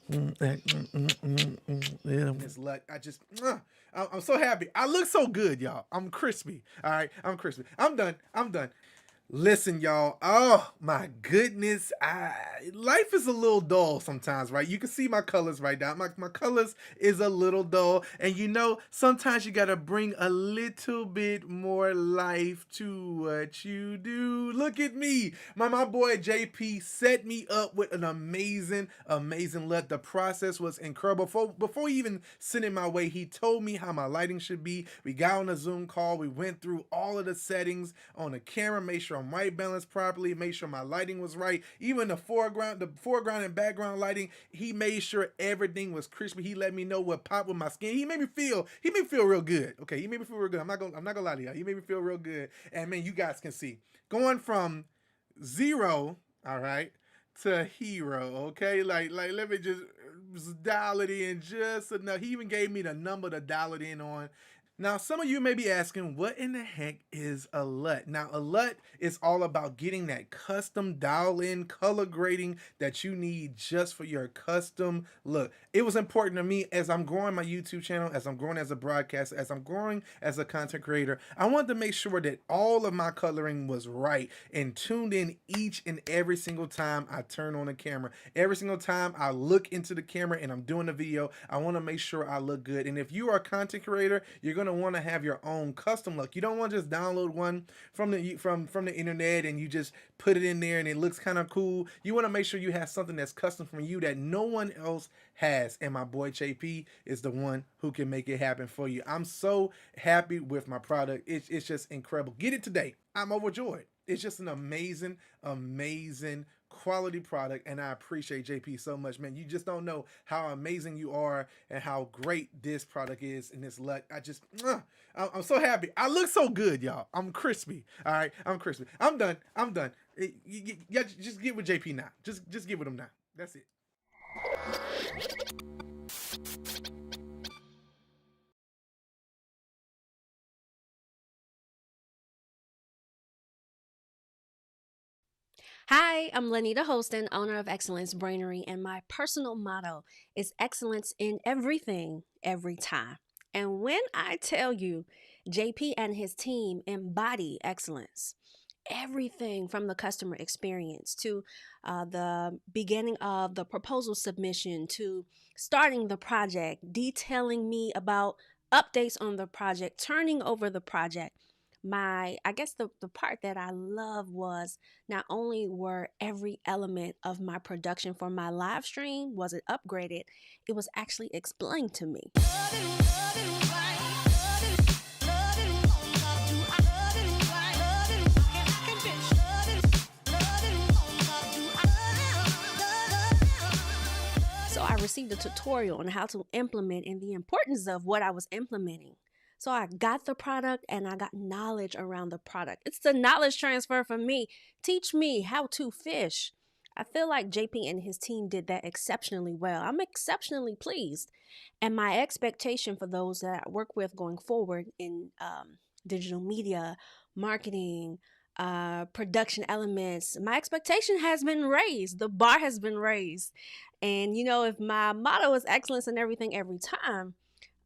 Yeah. Miss Luck, I'm so happy. I look so good, y'all. I'm crispy. All right, I'm crispy. I'm done. I'm done. Listen, y'all. Oh my goodness. Life is a little dull sometimes, right? You can see my colors right now. My colors is a little dull. And sometimes you gotta bring a little bit more life to what you do. Look at me. My boy JP set me up with an amazing look. The process was incredible. Before he even sent it my way, he told me how my lighting should be. We got on a Zoom call. We went through all of the settings on the camera, made sure I'm white balanced properly, made sure my lighting was right. Even the foreground and background lighting, he made sure everything was crispy. He let me know what popped with my skin. He made me feel real good. Okay, he made me feel real good. I'm not gonna lie to y'all. He made me feel real good. And man, you guys can see going from zero, all right, to hero. Okay, like let me just dial it in just enough. He even gave me the number to dial it in on. Now, some of you may be asking, what in the heck is a LUT? Now, a LUT is all about getting that custom dial-in color grading that you need just for your custom look. It was important to me as I'm growing my YouTube channel, as I'm growing as a broadcaster, as I'm growing as a content creator. I wanted to make sure that all of my coloring was right and tuned in each and every single time I turn on the camera. Every single time I look into the camera and I'm doing a video, I want to make sure I look good. And if you are a content creator, you're going to want to have your own custom look. You don't want to just download one from the internet and you just put it in there and it looks kind of cool. You want to make sure you have something that's custom from you that no one else has. And my boy JP is the one who can make it happen for you. I'm so happy with my product. It's just incredible. Get it today. I'm overjoyed. It's just an amazing quality product, and I appreciate JP so much, man. You just don't know how amazing you are and how great this product is and this luck. I'm so happy. I look so good, y'all. I'm crispy. All right, I'm crispy. I'm done. Yeah, just get with JP now. Just get with him now. That's it. Hi, I'm Lenny, the host and owner of Excellence Brainery, and my personal motto is excellence in everything, every time. And when I tell you, JP and his team embody excellence, everything from the customer experience to the beginning of the proposal submission to starting the project, detailing me about updates on the project, turning over the project. I guess the part that I love was not only were every element of my production for my live stream was it upgraded, it was actually explained to me. So I received a tutorial on how to implement and the importance of what I was implementing. So I got the product and I got knowledge around the product. It's the knowledge transfer for me. Teach me how to fish. I feel like JP and his team did that exceptionally well. I'm exceptionally pleased. And my expectation for those that I work with going forward in digital media, marketing, production elements, my expectation has been raised. The bar has been raised. And if my motto is excellence in everything every time,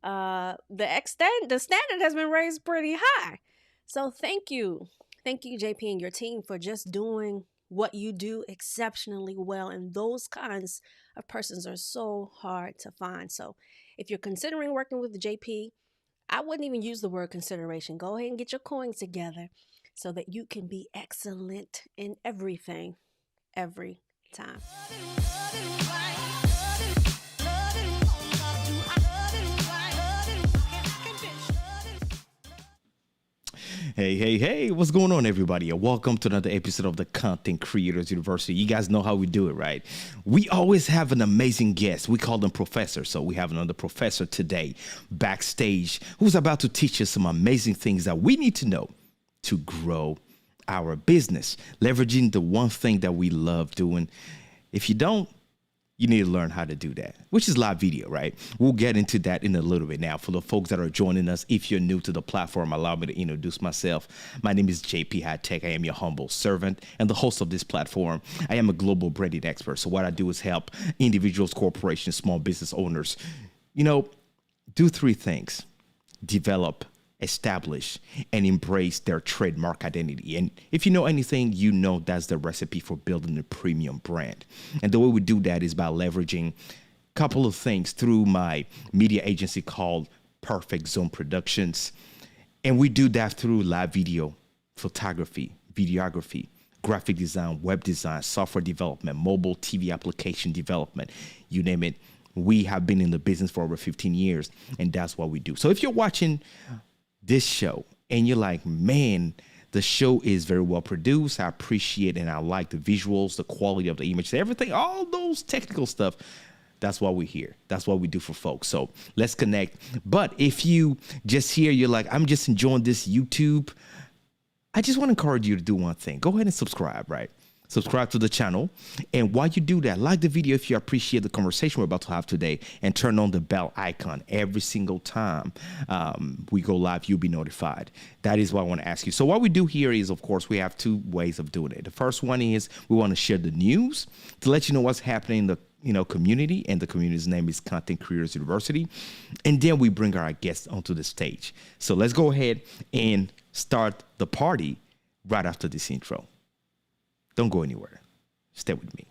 the standard has been raised pretty high. So thank you JP and your team for just doing what you do exceptionally well, and those kinds of persons are so hard to find. So if you're considering working with JP, I wouldn't even use the word consideration. Go ahead and get your coins together so that you can be excellent in everything every time. Hey, what's going on, everybody? Welcome to another episode of the Content Creators University. You guys know how we do it, right? We always have an amazing guest. We call them professors. So we have another professor today backstage who's about to teach us some amazing things that we need to know to grow our business, leveraging the one thing that we love doing. If you don't, you need to learn how to do that, which is live video, right? We'll get into that in a little bit. Now, for the folks that are joining us, if you're new to the platform, allow me to introduce myself. My name is JP Hightek. I am your humble servant and the host of this platform. I am a global branding expert. So what I do is help individuals, corporations, small business owners, do three things: develop, establish, and embrace their trademark identity. And if you know anything, you know that's the recipe for building a premium brand. And the way we do that is by leveraging a couple of things through my media agency called Perfect Zone Productions. And we do that through live video, photography, videography, graphic design, web design, software development, mobile TV application development, you name it. We have been in the business for over 15 years, and that's what we do. So if you're watching this show and you're like, man, the show is very well produced, I appreciate and I like the visuals, the quality of the image, everything, all those technical stuff, that's why we're here. That's what we do for folks. So let's connect. But if you just hear, you're like, I'm just enjoying this YouTube, I just want to encourage you to do one thing. Go ahead and subscribe, right? Subscribe to the channel. And while you do that, like the video if you appreciate the conversation we're about to have today, and turn on the bell icon. Every single time we go live, you'll be notified. That is what I want to ask you. So what we do here is, of course, we have two ways of doing it. The first one is we want to share the news to let you know what's happening in the community, and the community's name is Content Creators University. And then we bring our guests onto the stage. So let's go ahead and start the party right after this intro. Don't go anywhere. Stay with me.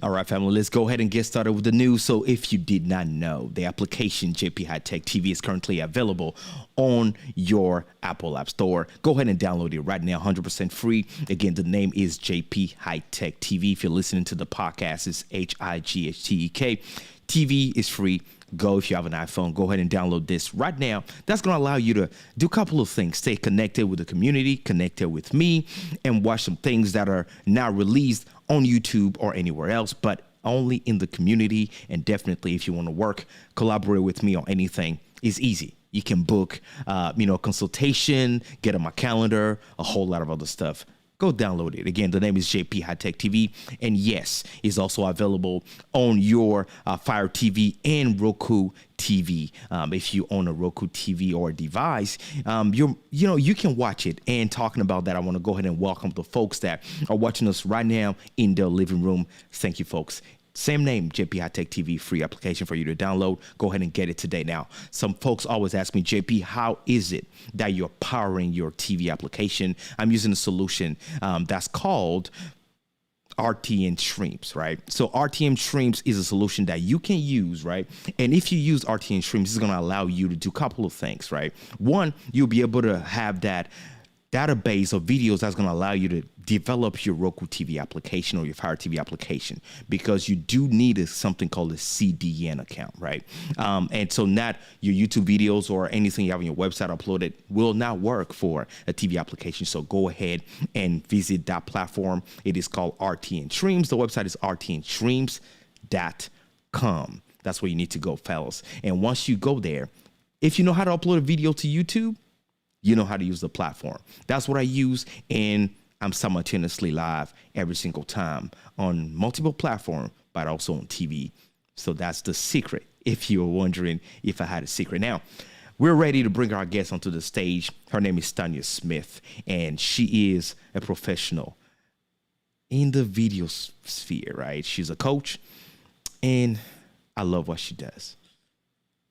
All right, family, let's go ahead and get started with the news. So if you did not know, the application JP Hightek TV is currently available on your Apple App Store. Go ahead and download it right now, 100% free. Again, the name is JP Hightek TV. If you're listening to the podcast, it's Hightek. TV is free. Go, if you have an iPhone, go ahead and download this right now. That's going to allow you to do a couple of things. Stay connected with the community, connected with me, and watch some things that are now released on YouTube or anywhere else, but only in the community. And definitely, if you want to collaborate with me on anything, it's easy. You can book, consultation, get on my calendar, a whole lot of other stuff. Go download it. Again, the name is JP Hightek TV. And yes, it's also available on your Fire TV and Roku TV. If you own a Roku TV or a device, you can watch it. And talking about that, I want to go ahead and welcome the folks that are watching us right now in their living room. Thank you, folks. Same name, JP Hightek TV, free application for you to download. Go ahead and get it today. Now, some folks always ask me, JP, how is it that you're powering your TV application? I'm using a solution that's called RTN Streams, right? So RTN Streams is a solution that you can use, right? And if you use RTN Streams, it's going to allow you to do a couple of things, right? One, you'll be able to have that database of videos that's going to allow you to develop your Roku TV application or your Fire TV application, because you do need something called a CDN account, right? And so not your YouTube videos or anything you have on your website uploaded will not work for a TV application. So go ahead and visit that platform. It is called RTN Streams. The website is rtnstreams.com. That's where you need to go, fellas. And once you go there, if you know how to upload a video to YouTube, you know how to use the platform. That's what I use, and I'm simultaneously live every single time on multiple platforms, but also on TV. So that's the secret, if you were wondering if I had a secret. Now, we're ready to bring our guest onto the stage. Her name is Tanya Smith, and she is a professional in the video sphere, right? She's a coach, and I love what she does.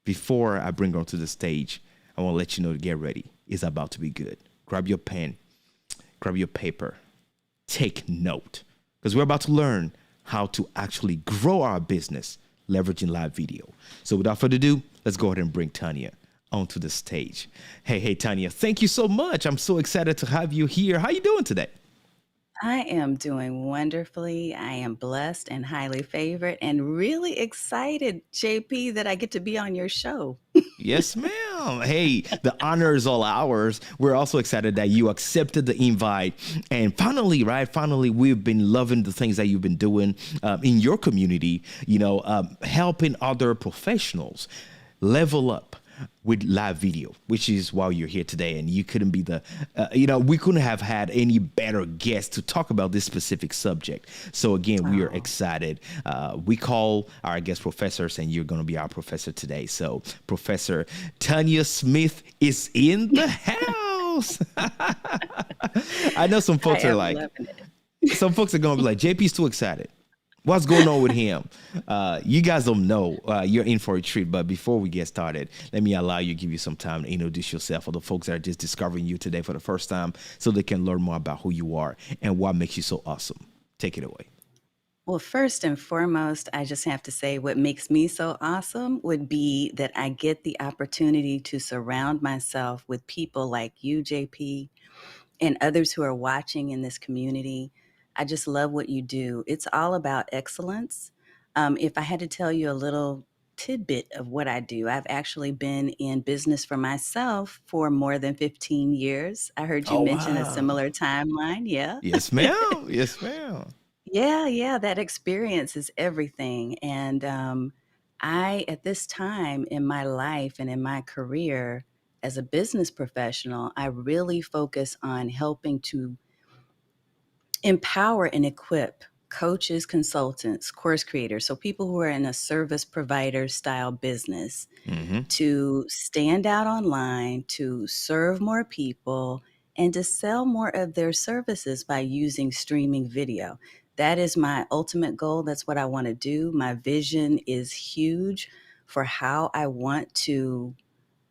Before I bring her onto the stage, I want to let you know to get ready. It's about to be good. Grab your pen, grab your paper, take note, because we're about to learn how to actually grow our business leveraging live video. So without further ado, let's go ahead and bring Tanya onto the stage. Hey, Tanya, thank you so much. I'm so excited to have you here. How you doing today? I am doing wonderfully. I am blessed and highly favored and really excited, JP, that I get to be on your show. Yes, ma'am. Hey, the honor is all ours. We're also excited that you accepted the invite. And finally, right? Finally, we've been loving the things that you've been doing in your community, helping other professionals level up with live video, which is why you're here today. And you couldn't be we couldn't have had any better guest to talk about this specific subject. So again, we are Oh, excited. We call our guest professors, and you're going to be our professor today. So Professor Tanya Smith is in the house. I know some I folks are am like, loving it. some folks are going to be like, JP's too excited. What's going on with him? You guys don't know. You're in for a treat. But before we get started, let me allow you, give you some time to introduce yourself for the folks that are just discovering you today for the first time so they can learn more about who you are and what makes you so awesome. Take it away. Well, first and foremost, I just have to say what makes me so awesome would be that I get the opportunity to surround myself with people like you, JP, and others who are watching in this community. I just love what you do. It's all about excellence. If I had to tell you a little tidbit of what I do, I've actually been in business for myself for more than 15 years. I heard you Oh, mention a wow. similar timeline. Yeah. Yes, ma'am. Yes, ma'am. Yeah, yeah, that experience is everything. And I, at this time in my life and in my career as a business professional, I really focus on helping to empower and equip coaches, consultants, course creators, so people who are in a service provider style business Mm-hmm. to stand out online, to serve more people, and to sell more of their services by using streaming video. That is my ultimate goal. That's what I want to do. My vision is huge for how I want to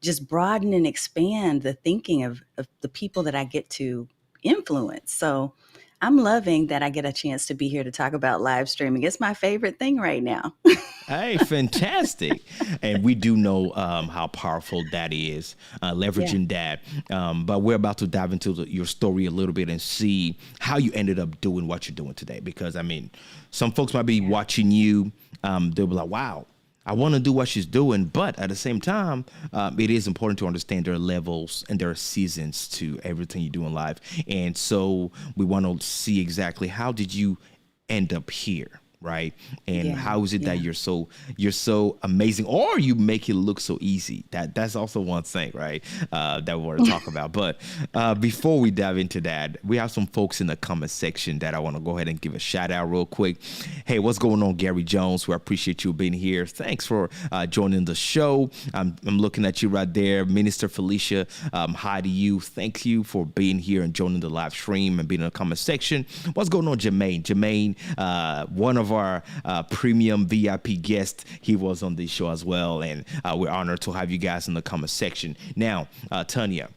just broaden and expand the thinking of the people that I get to influence. So I'm loving that I get a chance to be here to talk about live streaming. It's my favorite thing right now. Hey, fantastic. And we do know how powerful that is, Yeah. leveraging that. But we're about to dive into your story a little bit and see how you ended up doing what you're doing today. Because, I mean, some folks might be Yeah. watching you. They'll be like, wow, I want to do what she's doing. But at the same time, it is important to understand there are levels and there are seasons to everything you do in life. And so we want to see exactly how did you end up here, right? And Yeah. how is it that Yeah. you're so amazing, or you make it look so easy? That's also one thing, right? That we want to talk about. But before we dive into that, we have some folks in the comment section that I want to go ahead and give a shout out real quick. Hey, what's going on, Gary Jones? We appreciate you being here. Thanks for joining the show. I'm looking at you right there, Minister Felicia. Hi to you. Thank you for being here and joining the live stream and being in the comment section. What's going on, Jermaine? Jermaine, one of our premium VIP guests, he was on this show as well, and we're honored to have you guys in the comment section. Now, Tanya,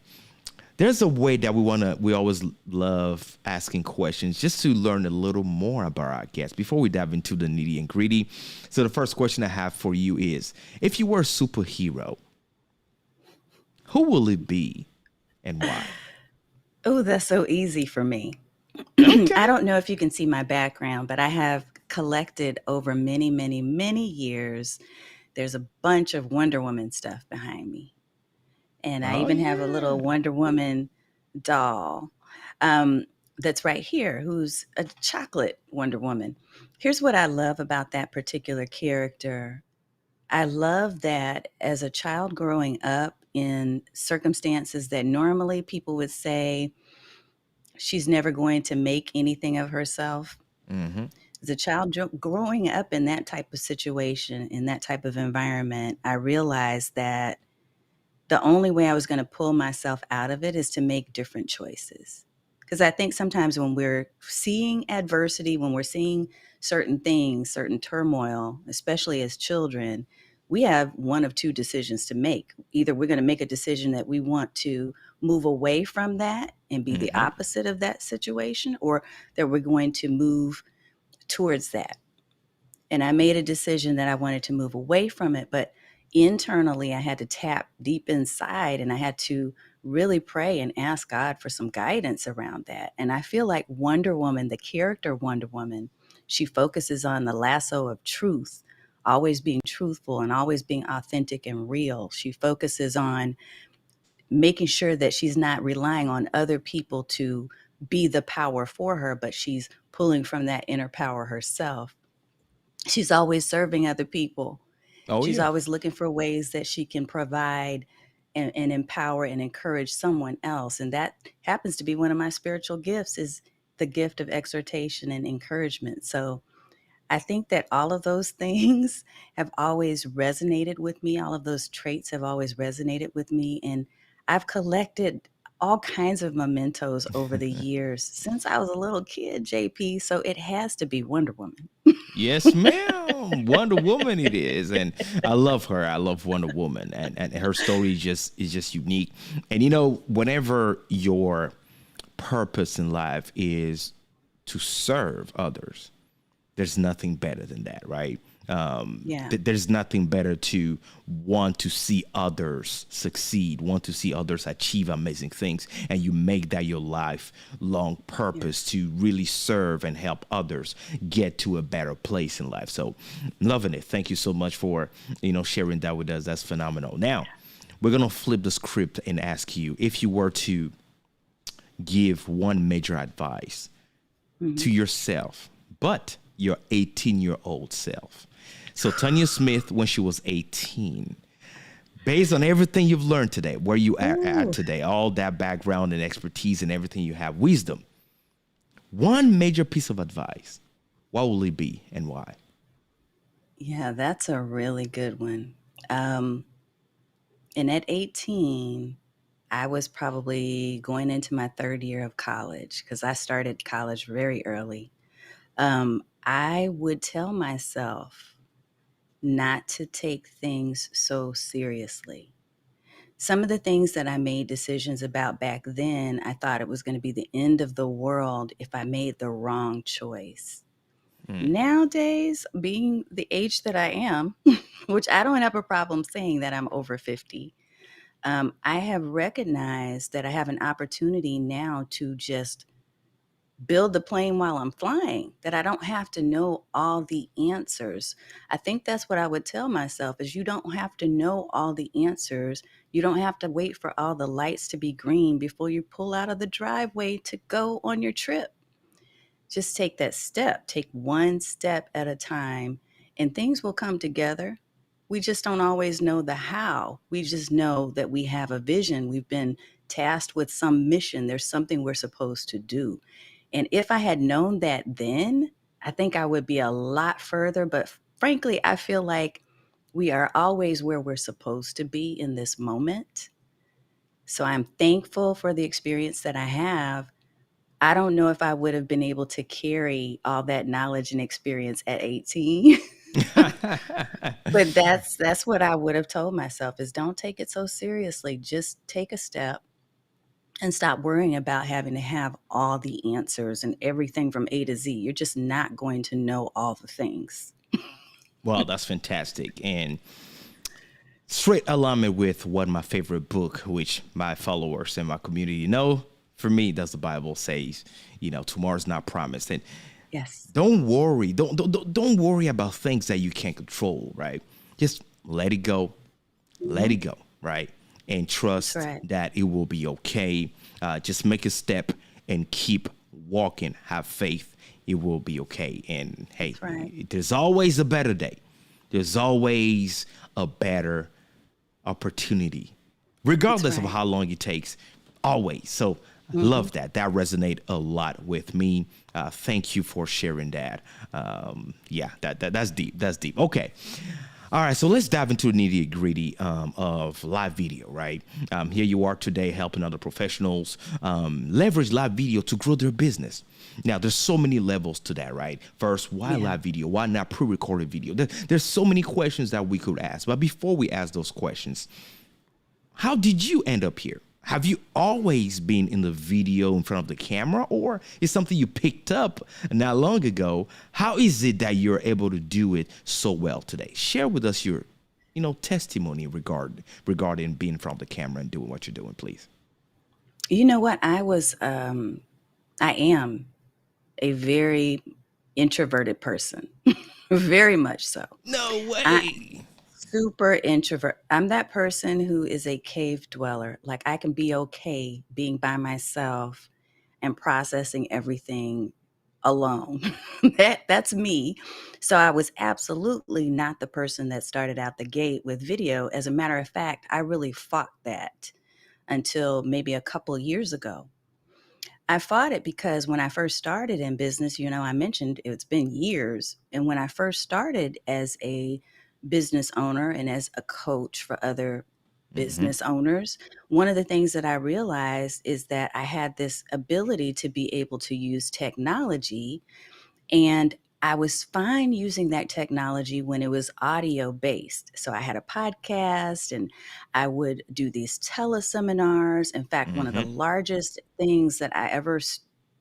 there's a way that we always love asking questions just to learn a little more about our guests before we dive into the nitty and gritty. So the first question I have for you is, if you were a superhero, who will it be and why? Oh, that's so easy for me. I Okay. don't know if you can see my background, but I have collected over many, many, many years. There's a bunch of Wonder Woman stuff behind me. And I Oh, even have a little yeah. Wonder Woman doll um, that's right here, who's a chocolate Wonder Woman. Here's what I love about that particular character. I love that as a child growing up in circumstances that normally people would say she's never going to make anything of herself. Mm-hmm. As a child growing up in that type of situation, in that type of environment, I realized that the only way I was going to pull myself out of it is to make different choices. Because I think sometimes when we're seeing adversity, when we're seeing certain things, certain turmoil, especially as children, we have one of two decisions to make. Either we're going to make a decision that we want to move away from that and be the Mm-hmm. opposite of that situation, or that we're going to move towards that. And I made a decision that I wanted to move away from it, but internally I had to tap deep inside and I had to really pray and ask God for some guidance around that. And I feel like Wonder Woman, the character Wonder Woman, she focuses on the lasso of truth, always being truthful and always being authentic and real. She focuses on making sure that she's not relying on other people to be the power for her, but she's pulling from that inner power herself. She's always serving other people. Oh She's yeah. always looking for ways that she can provide and empower and encourage someone else. And that happens to be one of my spiritual gifts, is the gift of exhortation and encouragement. So I think that all of those things have always resonated with me. All of those traits have always resonated with me. And I've collected all kinds of mementos over the years since I was a little kid, JP. So it has to be Wonder Woman. Yes, ma'am. Wonder Woman it is. And I love her. I love Wonder Woman. And her story is just unique. And whenever your purpose in life is to serve others, there's nothing better than that, right? Yeah. There's nothing better to want to see others succeed, want to see others achieve amazing things, and you make that your lifelong purpose to really serve and help others get to a better place in life. So, loving it. Thank you so much for sharing that with us. That's phenomenal. Now, we're gonna flip the script and ask you, if you were to give one major advice to yourself, but your 18-year-old self. So Tanya Smith, when she was 18, based on everything you've learned today, where you are at today, all that background and expertise and everything you have, wisdom, one major piece of advice, what will it be and why? Yeah, that's a really good one. And at 18, I was probably going into my third year of college because I started college very early. I would tell myself not to take things so seriously. Some of the things that I made decisions about back then, I thought it was going to be the end of the world if I made the wrong choice. Nowadays, being the age that I am, which I don't have a problem saying that I'm over 50, I have recognized that I have an opportunity now to just build the plane while I'm flying, that I don't have to know all the answers. I think that's what I would tell myself, is you don't have to know all the answers. You don't have to wait for all the lights to be green before you pull out of the driveway to go on your trip. Just take that step, take one step at a time, and things will come together. We just don't always know the how. We just know that we have a vision. We've been tasked with some mission. There's something we're supposed to do. And if I had known that then, I think I would be a lot further. But frankly, I feel like we are always where we're supposed to be in this moment. So I'm thankful for the experience that I have. I don't know if I would have been able to carry all that knowledge and experience at 18. But that's what I would have told myself, is don't take it so seriously. Just take a step and stop worrying about having to have all the answers and everything from A to Z. You're just not going to know all the things. Well, that's fantastic. And straight alignment with what my favorite book, which my followers and my community know, for me, that's the Bible says, tomorrow's not promised. And Yes. don't worry. Don't worry about things that you can't control, right? Just let it go. Let it go, right? And trust right. that it will be okay. Just make a step and keep walking. Have faith. It will be okay. And hey, right. there's always a better day. There's always a better opportunity, regardless of right. how long it takes. Always. So love that. That resonated a lot with me. Thank you for sharing that. That's deep. That's deep. Okay. All right, so let's dive into the nitty gritty of live video, right? Here you are today helping other professionals leverage live video to grow their business. Now, there's so many levels to that, right? First, why live video? Why not pre-recorded video? There's so many questions that we could ask. But before we ask those questions, how did you end up here? Have you always been in the video in front of the camera, or is something you picked up not long ago? How is it that you're able to do it so well today? Share with us your, testimony regarding being in front of the camera and doing what you're doing, please. You know what? I am a very introverted person, very much so. No I way. super introvert. I'm that person who is a cave dweller. Like I can be okay being by myself and processing everything alone. That's me. So I was absolutely not the person that started out the gate with video. As a matter of fact, I really fought that until maybe a couple of years ago. I fought it because when I first started in business, I mentioned it's been years. And when I first started as a business owner and as a coach for other Mm-hmm. business owners, one of the things that I realized is that I had this ability to be able to use technology, and I was fine using that technology when it was audio based. So I had a podcast and I would do these teleseminars. In fact, one of the Mm-hmm. largest things that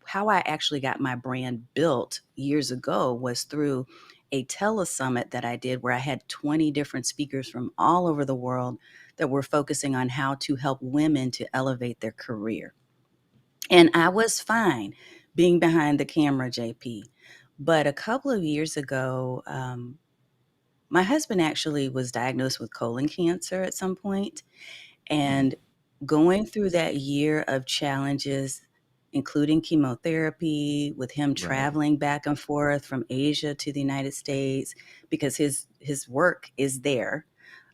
how I actually got my brand built years ago was through a telesummit that I did where I had 20 different speakers from all over the world that were focusing on how to help women to elevate their career. And I was fine being behind the camera, JP. But a couple of years ago, my husband actually was diagnosed with colon cancer at some point. And going through that year of challenges, including chemotherapy, with him Right. traveling back and forth from Asia to the United States, because his work is there.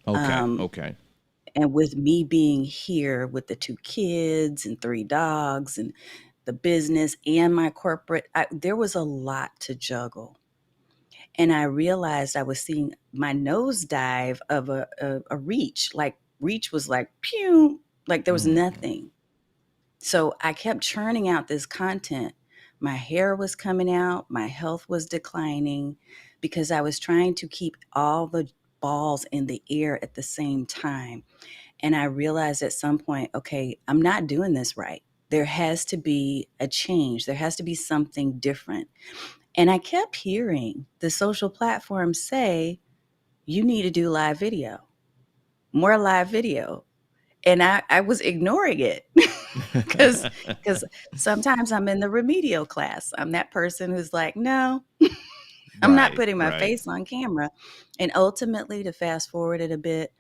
Okay. Um, Okay. and with me being here with the two kids and three dogs and the business and my corporate, there was a lot to juggle. And I realized I was seeing my nosedive of a reach. Like reach was like pew, like there was Mm-hmm. nothing. So I kept churning out this content. My hair was coming out, my health was declining because I was trying to keep all the balls in the air at the same time. And I realized at some point, okay, I'm not doing this right. There has to be a change. There has to be something different. And I kept hearing the social platforms say, you need to do live video, more live video. And I was ignoring it because sometimes I'm in the remedial class. I'm that person who's like, no, I'm not Right. putting my Right. face on camera. And ultimately, to fast forward it a bit,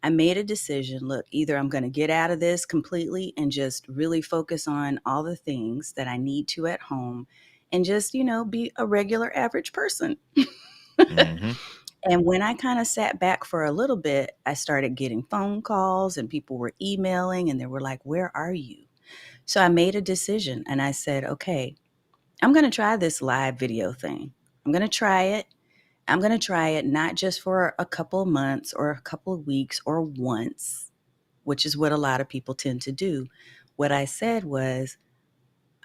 I made a decision. Look, either I'm going to get out of this completely and just really focus on all the things that I need to at home and just, be a regular average person. Mm-hmm. And when I kind of sat back for a little bit, I started getting phone calls and people were emailing and they were like, where are you? So I made a decision and I said, okay, I'm going to try this live video thing. I'm going to try it. I'm going to try it not just for a couple of months or a couple of weeks or once, which is what a lot of people tend to do. What I said was,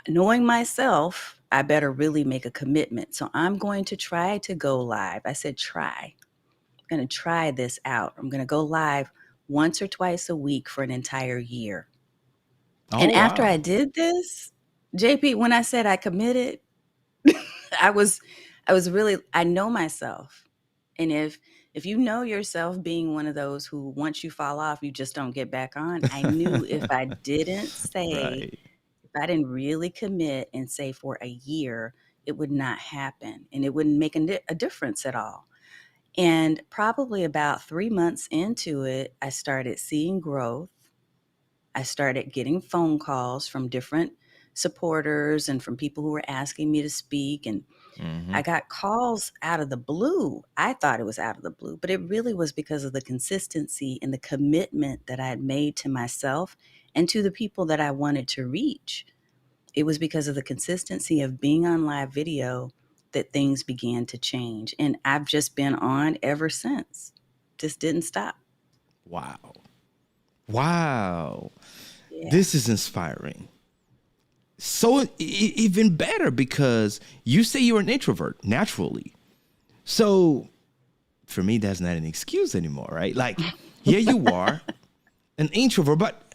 knowing myself, I better really make a commitment. So I'm going to try to go live. I said, try. I'm going to try this out. I'm going to go live once or twice a week for an entire year. Oh And after I wow. did this, JP, when I said I committed, I was really, I know myself. And if you know yourself being one of those who once you fall off, you just don't get back on, I knew if I didn't say, Right. if I didn't really commit and say for a year, it would not happen and it wouldn't make a difference at all. And probably about 3 months into it, I started seeing growth. I started getting phone calls from different supporters and from people who were asking me to speak. And Mm-hmm. I got calls out of the blue. I thought it was out of the blue, but it really was because of the consistency and the commitment that I had made to myself and to the people that I wanted to reach. It was because of the consistency of being on live video that things began to change. And I've just been on ever since. Just didn't stop. Wow. Wow. Yeah. This is inspiring. So even better because you say you're an introvert naturally. So for me, that's not an excuse anymore, right? Like, here you are, an introvert, but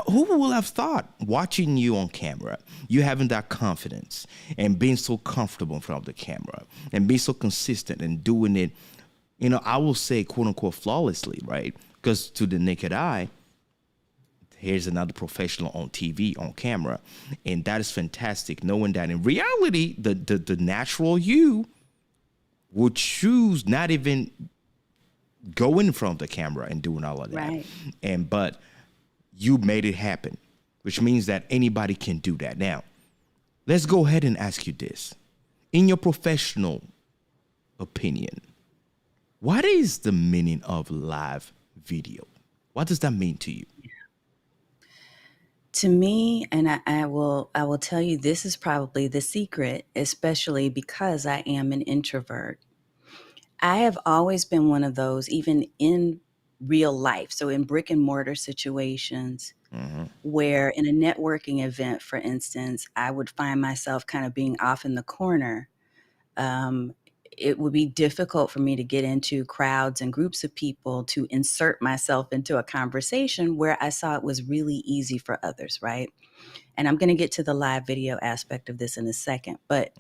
who will have thought watching you on camera, you having that confidence and being so comfortable in front of the camera and being so consistent and doing it, I will say, quote unquote, flawlessly, right? Because to the naked eye, here's another professional on TV, on camera. And that is fantastic, knowing that in reality, the natural you would choose not even go in front of the camera and doing all of that. Right. But you made it happen, which means that anybody can do that. Now, let's go ahead and ask you this. In your professional opinion, what is the meaning of live video? What does that mean to you? To me, and I will tell you, this is probably the secret, especially because I am an introvert. I have always been one of those, even in real life, so in brick and mortar situations, where in a networking event, for instance, I would find myself kind of being off in the corner. Um, it would be difficult for me to get into crowds and groups of people to insert myself into a conversation where I saw it was really easy for others, right? And I'm going to get to the live video aspect of this in a second. But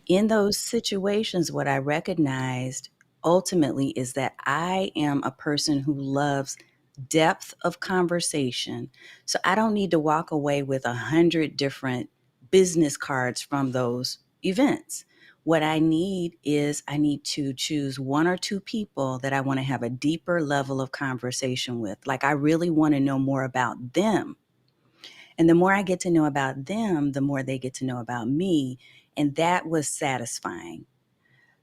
in those situations, what I recognized ultimately is that I am a person who loves depth of conversation. So I don't need to walk away with 100 different business cards from those events. What I need is I need to choose one or two people that I want to have a deeper level of conversation with. Like I really want to know more about them. And the more I get to know about them, the more they get to know about me. And that was satisfying.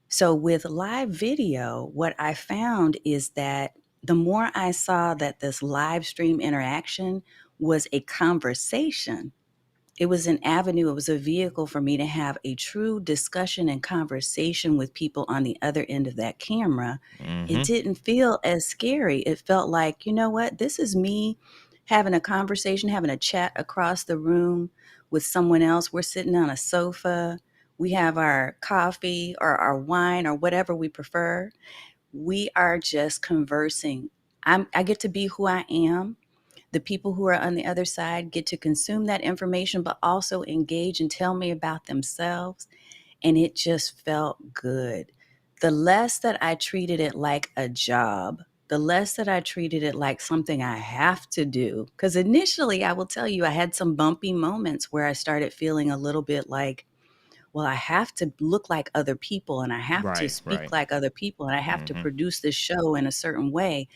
So with live video, what I found is that the more I saw that this live stream interaction was a conversation, it was an avenue, it was a vehicle for me to have a true discussion and conversation with people on the other end of that camera. It didn't feel as scary. It felt like, you know what, this is me having a conversation, having a chat across the room with someone else. We're sitting on a sofa. We have our coffee or our wine or whatever we prefer. We are just conversing. I get to be who I am. The people who are on the other side get to consume that information, but also engage and tell me about themselves. And it just felt good. The less that I treated it like a job, the less that I treated it like something I have to do. Because initially, I will tell you, I had some bumpy moments where I started feeling a little bit like, well, I have to look like other people and I have to speak like other people and I have to produce this show in a certain way.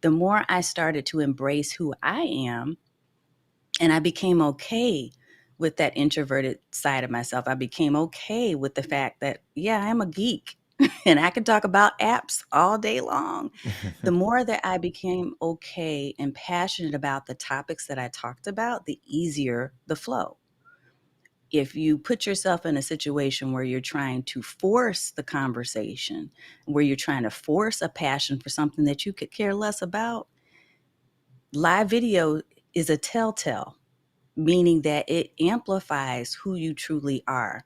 The more I started to embrace who I am, and I became okay with that introverted side of myself. I became okay with the fact that, yeah, I'm a geek and I can talk about apps all day long. The more that I became okay and passionate about the topics that I talked about, the easier the flow. If you put yourself in a situation where you're trying to force the conversation, where you're trying to force a passion for something that you could care less about, live video is a telltale, meaning that it amplifies who you truly are.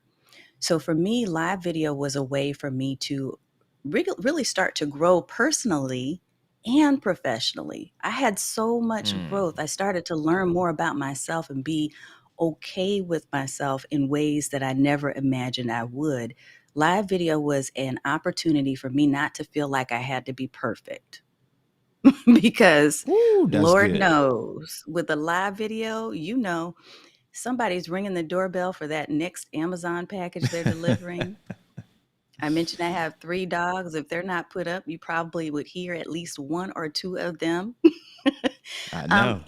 So for me, live video was a way for me to really start to grow personally and professionally. I had so much growth. I started to learn more about myself and be okay with myself in ways that I never imagined I would. Live video was an opportunity for me not to feel like I had to be perfect. Because Ooh, that's Lord good. knows, with a live video, you know, somebody's ringing the doorbell for that next Amazon package they're delivering. I mentioned I have 3 dogs. If they're not put up, you probably would hear at least 1 or 2 of them. I Um, know.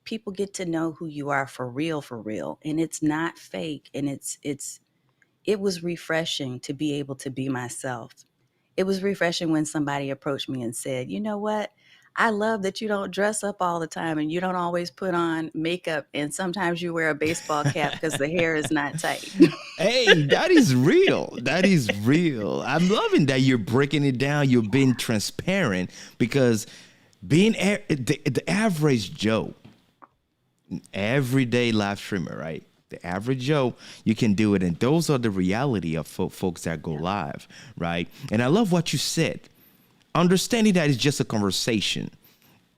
People get to know who you are for real, and it's not fake. And it was refreshing to be able to be myself. It was refreshing when somebody approached me and said, you know what? I love that you don't dress up all the time and you don't always put on makeup and sometimes you wear a baseball cap because the hair is not tight. Hey, that is real. That is real. I'm loving that you're breaking it down. You're being transparent because being the average Joe, everyday live streamer, right? The average Joe, you can do it. And those are the reality of folks that go live, right? And I love what you said. Understanding that it's just a conversation.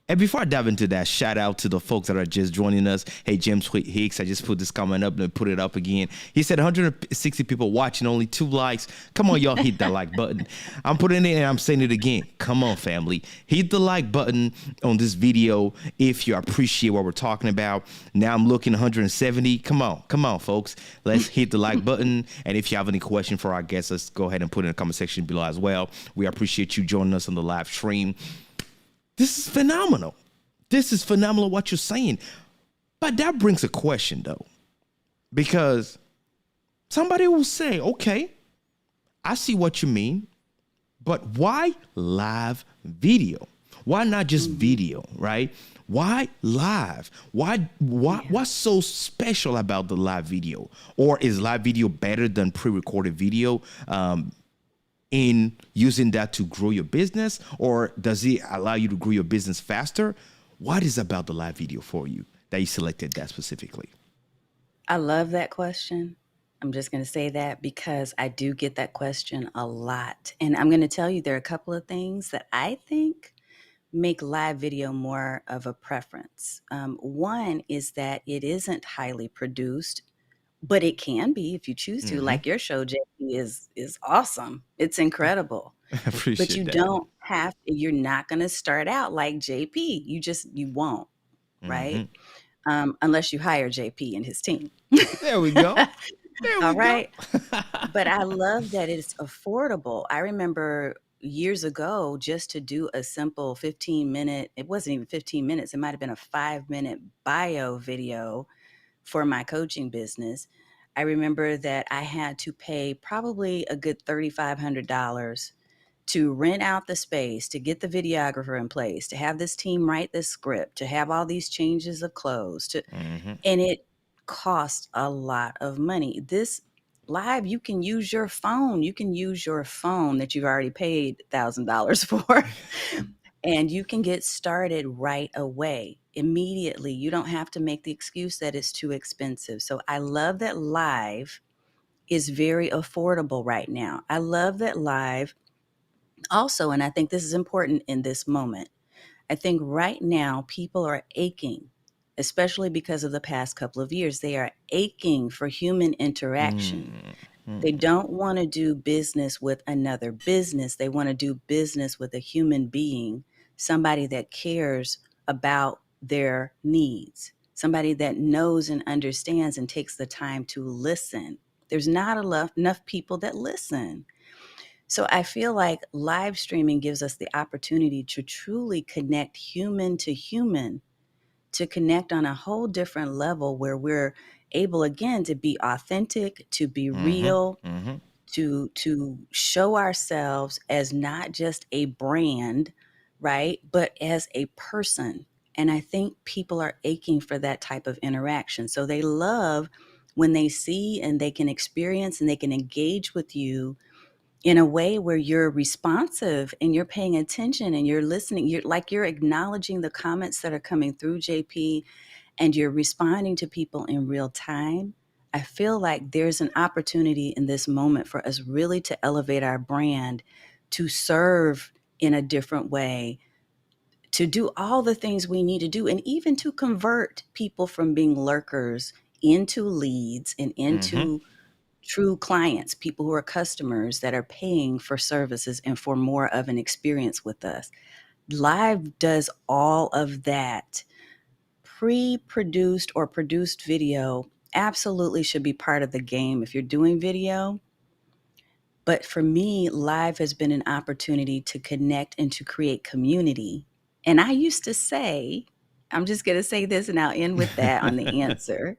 And before I dive into that, shout out to the folks that are just joining us. Hey, James Hicks, I just put this comment up and put it up again. He said 160 people watching, only 2 likes. Come on, y'all, hit that like button. I'm putting it in and I'm saying it again. Come on, family. Hit the like button on this video if you appreciate what we're talking about. Now I'm looking 170. Come on, folks. Let's hit the like button. And if you have any question for our guests, let's go ahead and put it in the comment section below as well. We appreciate you joining us on the live stream. This is phenomenal. This is phenomenal what you're saying. But that brings a question, though. Because somebody will say, okay, I see what you mean, but why live video? Why not just video, right? Why live? What's so special about the live video? Or is live video better than pre-recorded video? In using that to grow your business, or does it allow you to grow your business faster? What is about the live video for you that you selected that specifically? I love that question. I'm just going to say that because I do get that question a lot. And I'm going to tell you there are a couple of things that I think make live video more of a preference. One is that it isn't highly produced, but it can be if you choose to. Like your show, JP, is awesome. It's incredible. I appreciate But you that. don't have, you're not going to start out like JP. You won't, right? Unless you hire JP and his team. There we go. All right. But I love that it's affordable. I remember years ago, just to do a simple 15-minute, it wasn't even 15 minutes, it might have been a 5-minute bio video for my coaching business. I remember that I had to pay probably a good $3,500 to rent out the space, to get the videographer in place, to have this team write this script, to have all these changes of clothes, and it cost a lot of money. This live, you can use your phone. You can use your phone that you've already paid $1,000 for, and you can get started right away, immediately. You don't have to make the excuse that it's too expensive. So I love that live is very affordable right now. I love that live also, and I think this is important in this moment, I think right now people are aching, especially because of the past couple of years. They are aching for human interaction. They don't want to do business with another business. They want to do business with a human being, somebody that cares about their needs, somebody that knows and understands and takes the time to listen. There's not enough people that listen. So I feel like live streaming gives us the opportunity to truly connect human to human, to connect on a whole different level where we're able, again, to be authentic, to be real, to show ourselves as not just a brand, right, but as a person. And I think people are aching for that type of interaction. So they love when they see and they can experience and they can engage with you in a way where you're responsive and you're paying attention and you're listening. You're acknowledging the comments that are coming through, JP, and you're responding to people in real time. I feel like there's an opportunity in this moment for us really to elevate our brand, to serve in a different way, to do all the things we need to do, and even to convert people from being lurkers into leads and into true clients, people who are customers that are paying for services and for more of an experience with us. Live does all of that. Pre-produced or produced video absolutely should be part of the game if you're doing video. But for me, live has been an opportunity to connect and to create community. And I used to say, I'm just going to say this and I'll end with that on the answer.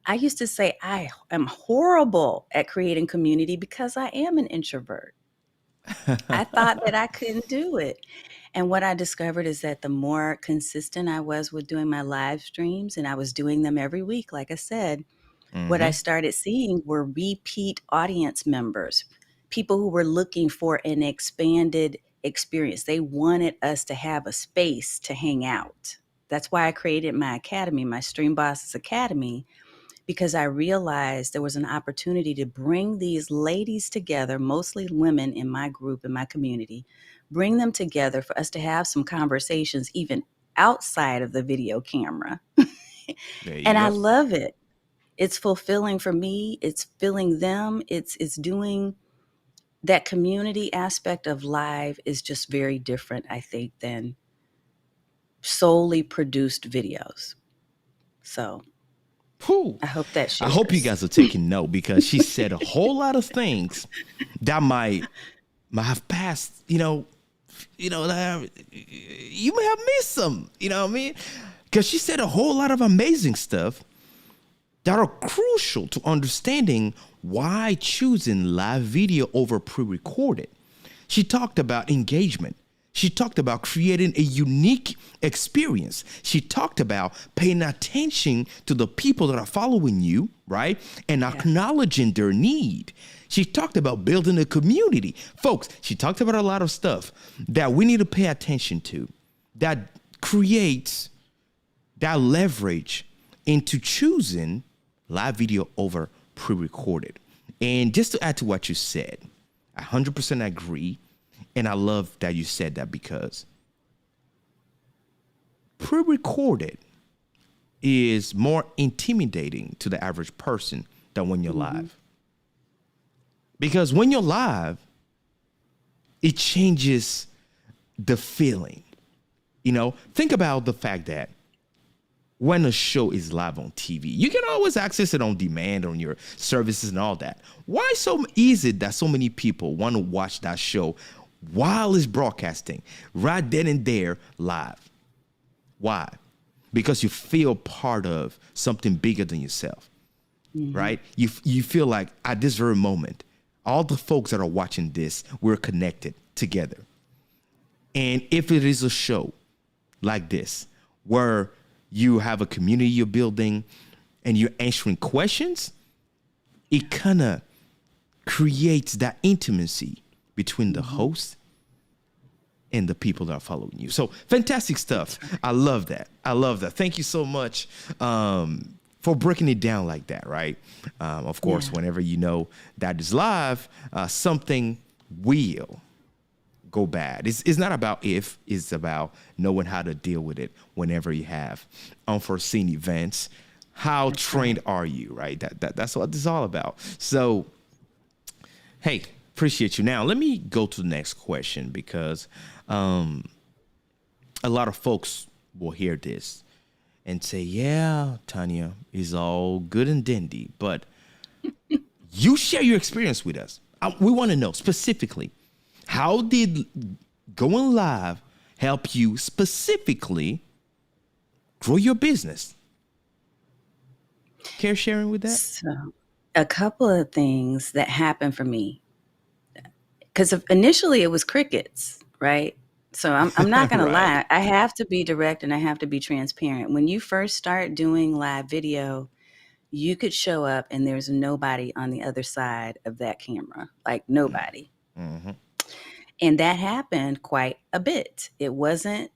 I used to say I am horrible at creating community because I am an introvert. I thought that I couldn't do it. And what I discovered is that the more consistent I was with doing my live streams, and I was doing them every week, like I said, what I started seeing were repeat audience members, people who were looking for an expanded experience. They wanted us to have a space to hang out. That's why I created my academy, my Stream Bosses Academy, because I realized there was an opportunity to bring these ladies together, mostly women in my group, in my community, bring them together for us to have some conversations, even outside of the video camera. There you And I go. love it. It's fulfilling for me. It's filling them. It's doing that community aspect of live is just very different, I think, than solely produced videos. So Whew. I hope that I hope you shares. guys are taking note because she said a whole lot of things that might have passed, that you may have missed some, you know what I mean? Because she said a whole lot of amazing stuff that are crucial to understanding why choosing live video over pre-recorded. She talked about engagement. She talked about creating a unique experience. She talked about paying attention to the people that are following you, right? And acknowledging their need. She talked about building a community. Folks, she talked about a lot of stuff that we need to pay attention to that creates that leverage into choosing live video over pre-recorded. And just to add to what you said, I 100% agree. And I love that you said that because pre-recorded is more intimidating to the average person than when you're live. Because when you're live, it changes the feeling. Think about the fact that when a show is live on TV, you can always access it on demand on your services and all that. Why so is it that so many people want to watch that show while it's broadcasting right then and there live? Why? Because you feel part of something bigger than yourself, right? You feel like at this very moment, all the folks that are watching this, we're connected together. And if it is a show like this, where you have a community you're building and you're answering questions, it kind of creates that intimacy between the host and the people that are following you. So fantastic stuff. I love that. Thank you so much for breaking it down like that, right? Of course, whenever you know that is live, something will go bad. It's not about if, it's about knowing how to deal with it whenever you have unforeseen events. How trained are you, right? That's what this is all about. So, hey, appreciate you. Now, let me go to the next question because a lot of folks will hear this and say, yeah, Tanya, is all good and dandy, but you share your experience with us. We want to know specifically, how did going live help you specifically grow your business? Care sharing with that? So, a couple of things that happened for me, because initially it was crickets, right? So I'm not going to lie. I have to be direct and I have to be transparent. When you first start doing live video, you could show up and there's nobody on the other side of that camera, like nobody. And that happened quite a bit. It wasn't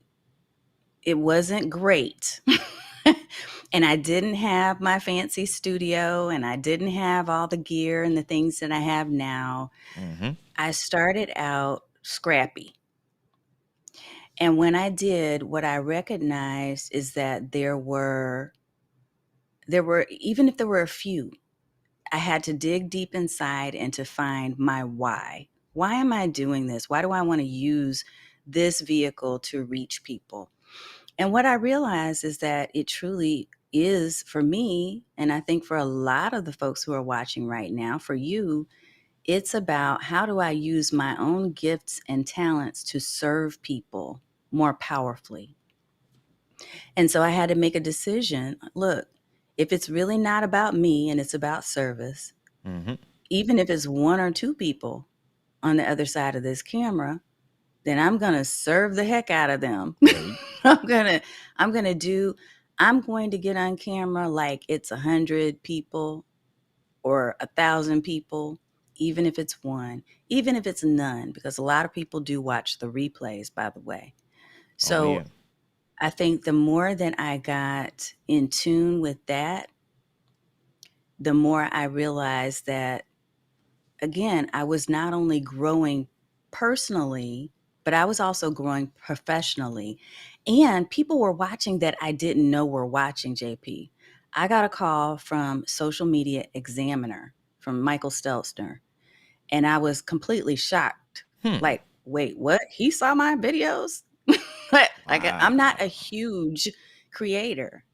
great. And I didn't have my fancy studio and I didn't have all the gear and the things that I have now. I started out scrappy. And when I did, what I recognized is that there were, even if there were a few, I had to dig deep inside and to find my why. Why am I doing this? Why do I want to use this vehicle to reach people? And what I realized is that it truly is for me, and I think for a lot of the folks who are watching right now, for you, it's about how do I use my own gifts and talents to serve people more powerfully. And so I had to make a decision. Look, if it's really not about me and it's about service, even if it's one or two people on the other side of this camera, then I'm going to serve the heck out of them. I'm going to get on camera like it's 100 people or 1,000 people, even if it's one, even if it's none, because a lot of people do watch the replays, by the way. So I think the more that I got in tune with that, the more I realized that, again, I was not only growing personally, but I was also growing professionally. And people were watching that I didn't know were watching, JP. I got a call from Social Media Examiner from Michael Stelzner, and I was completely shocked. Hmm. Like, wait, what? He saw my videos? Like, I'm not a Wow. huge creator.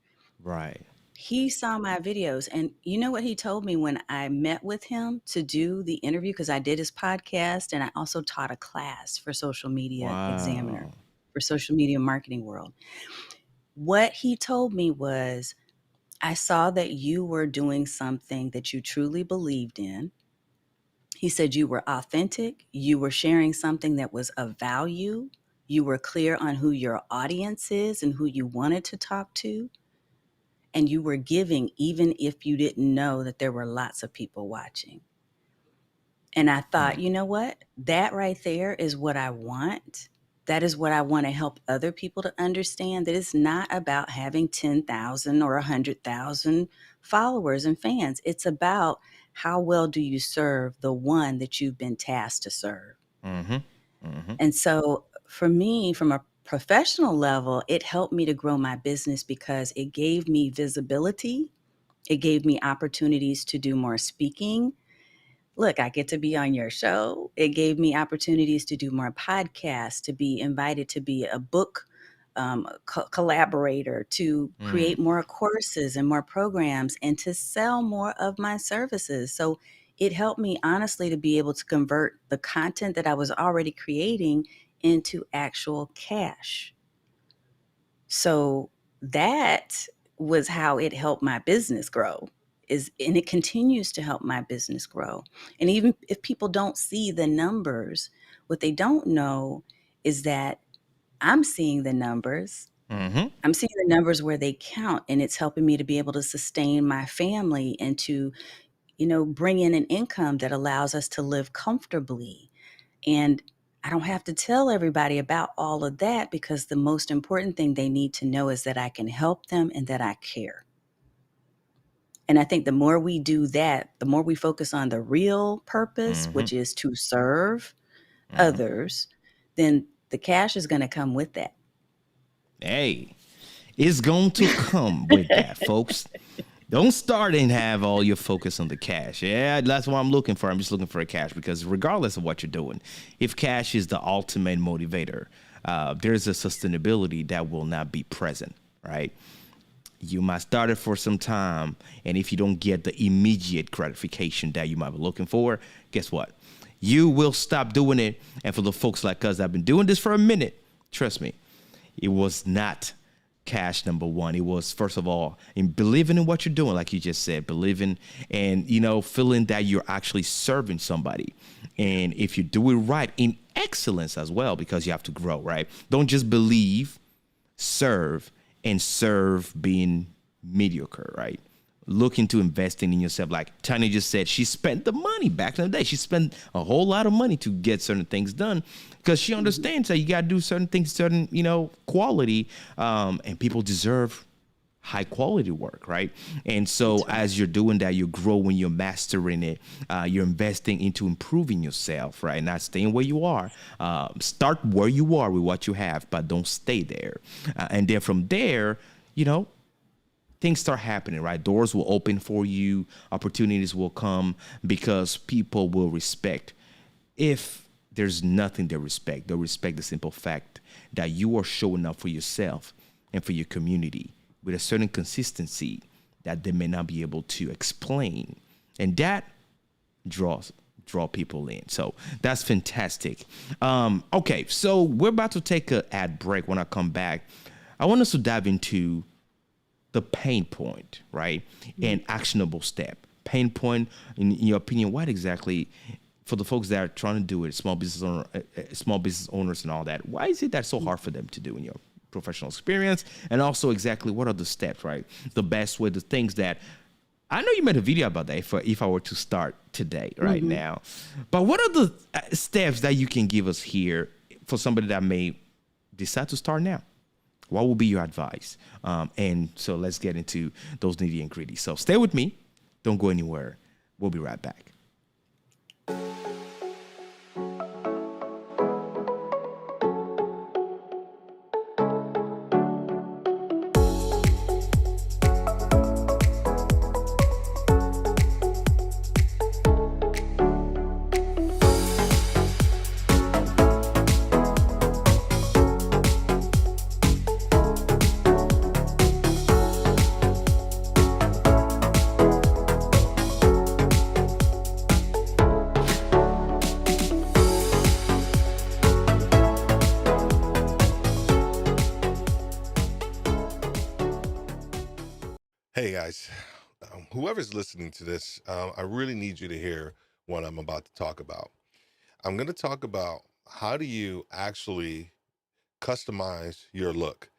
Right. He saw my videos. And you know what he told me when I met with him to do the interview? Because I did his podcast and I also taught a class for Social Media Examiner, Wow. for Social Media Marketing World. What he told me was, I saw that you were doing something that you truly believed in. He said you were authentic, you were sharing something that was of value, you were clear on who your audience is and who you wanted to talk to, and you were giving even if you didn't know that there were lots of people watching. And I thought, you know what? That right there is what I want. That is what I want to help other people to understand, that it's not about having 10,000 or 100,000 followers and fans. It's about how well do you serve the one that you've been tasked to serve. Mm-hmm. Mm-hmm. And so for me, from a professional level, it helped me to grow my business because it gave me visibility. It gave me opportunities to do more speaking. Look, I get to be on your show. It gave me opportunities to do more podcasts, to be invited to be a book collaborator, to Mm. create more courses and more programs, and to sell more of my services. So it helped me honestly to be able to convert the content that I was already creating into actual cash. So that was how it helped my business grow. And it continues to help my business grow. And even if people don't see the numbers, what they don't know is that I'm seeing the numbers. Mm-hmm. I'm seeing the numbers where they count, and it's helping me to be able to sustain my family and to, bring in an income that allows us to live comfortably. And I don't have to tell everybody about all of that, because the most important thing they need to know is that I can help them and that I care. And I think the more we do that, the more we focus on the real purpose, Mm-hmm. which is to serve Mm-hmm. others, then the cash is going to come with that. Hey, it's going to come with that, folks. Don't start and have all your focus on the cash. Yeah, that's what I'm looking for. I'm just looking for a cash, because regardless of what you're doing, if cash is the ultimate motivator, there's a sustainability that will not be present, right? You might start it for some time, and if you don't get the immediate gratification that you might be looking for, guess what? You will stop doing it. And for the folks like us that have been doing this for a minute, trust me, it was not cash number one. It was, first of all, in believing in what you're doing, like you just said, believing and, feeling that you're actually serving somebody. And if you do it right, in excellence as well, because you have to grow, right? Don't just believe, serve, and serve being mediocre, right? Look into investing in yourself. Like Tanya just said, she spent the money back in the day. She spent a whole lot of money to get certain things done, because she understands that you got to do certain things, certain, quality, and people deserve high quality work, right? And so as you're doing that, you're growing, you're mastering it, you're investing into improving yourself, right? Not staying where you are. Start where you are with what you have, but don't stay there. And then from there, things start happening, right? Doors will open for you, opportunities will come, because people will respect. If there's nothing they respect, they'll respect the simple fact that you are showing up for yourself and for your community with a certain consistency that they may not be able to explain. And that draw people in. So that's fantastic. Okay, so we're about to take an ad break. When I come back, I want us to dive into the pain point, right? And actionable step. Pain point, in your opinion, what exactly, for the folks that are trying to do it, small business owners and all that, why is it that's so hard for them to do in your professional experience? And also exactly what are the steps, right? The best way, the things that, I know you made a video about that if I were to start today, right now. But what are the steps that you can give us here for somebody that may decide to start now? What will be your advice? And so let's get into those nitty and gritty. So stay with me. Don't go anywhere. We'll be right back. Hey guys, whoever's listening to this, I really need you to hear what I'm about to talk about. I'm going to talk about how do you actually customize your look.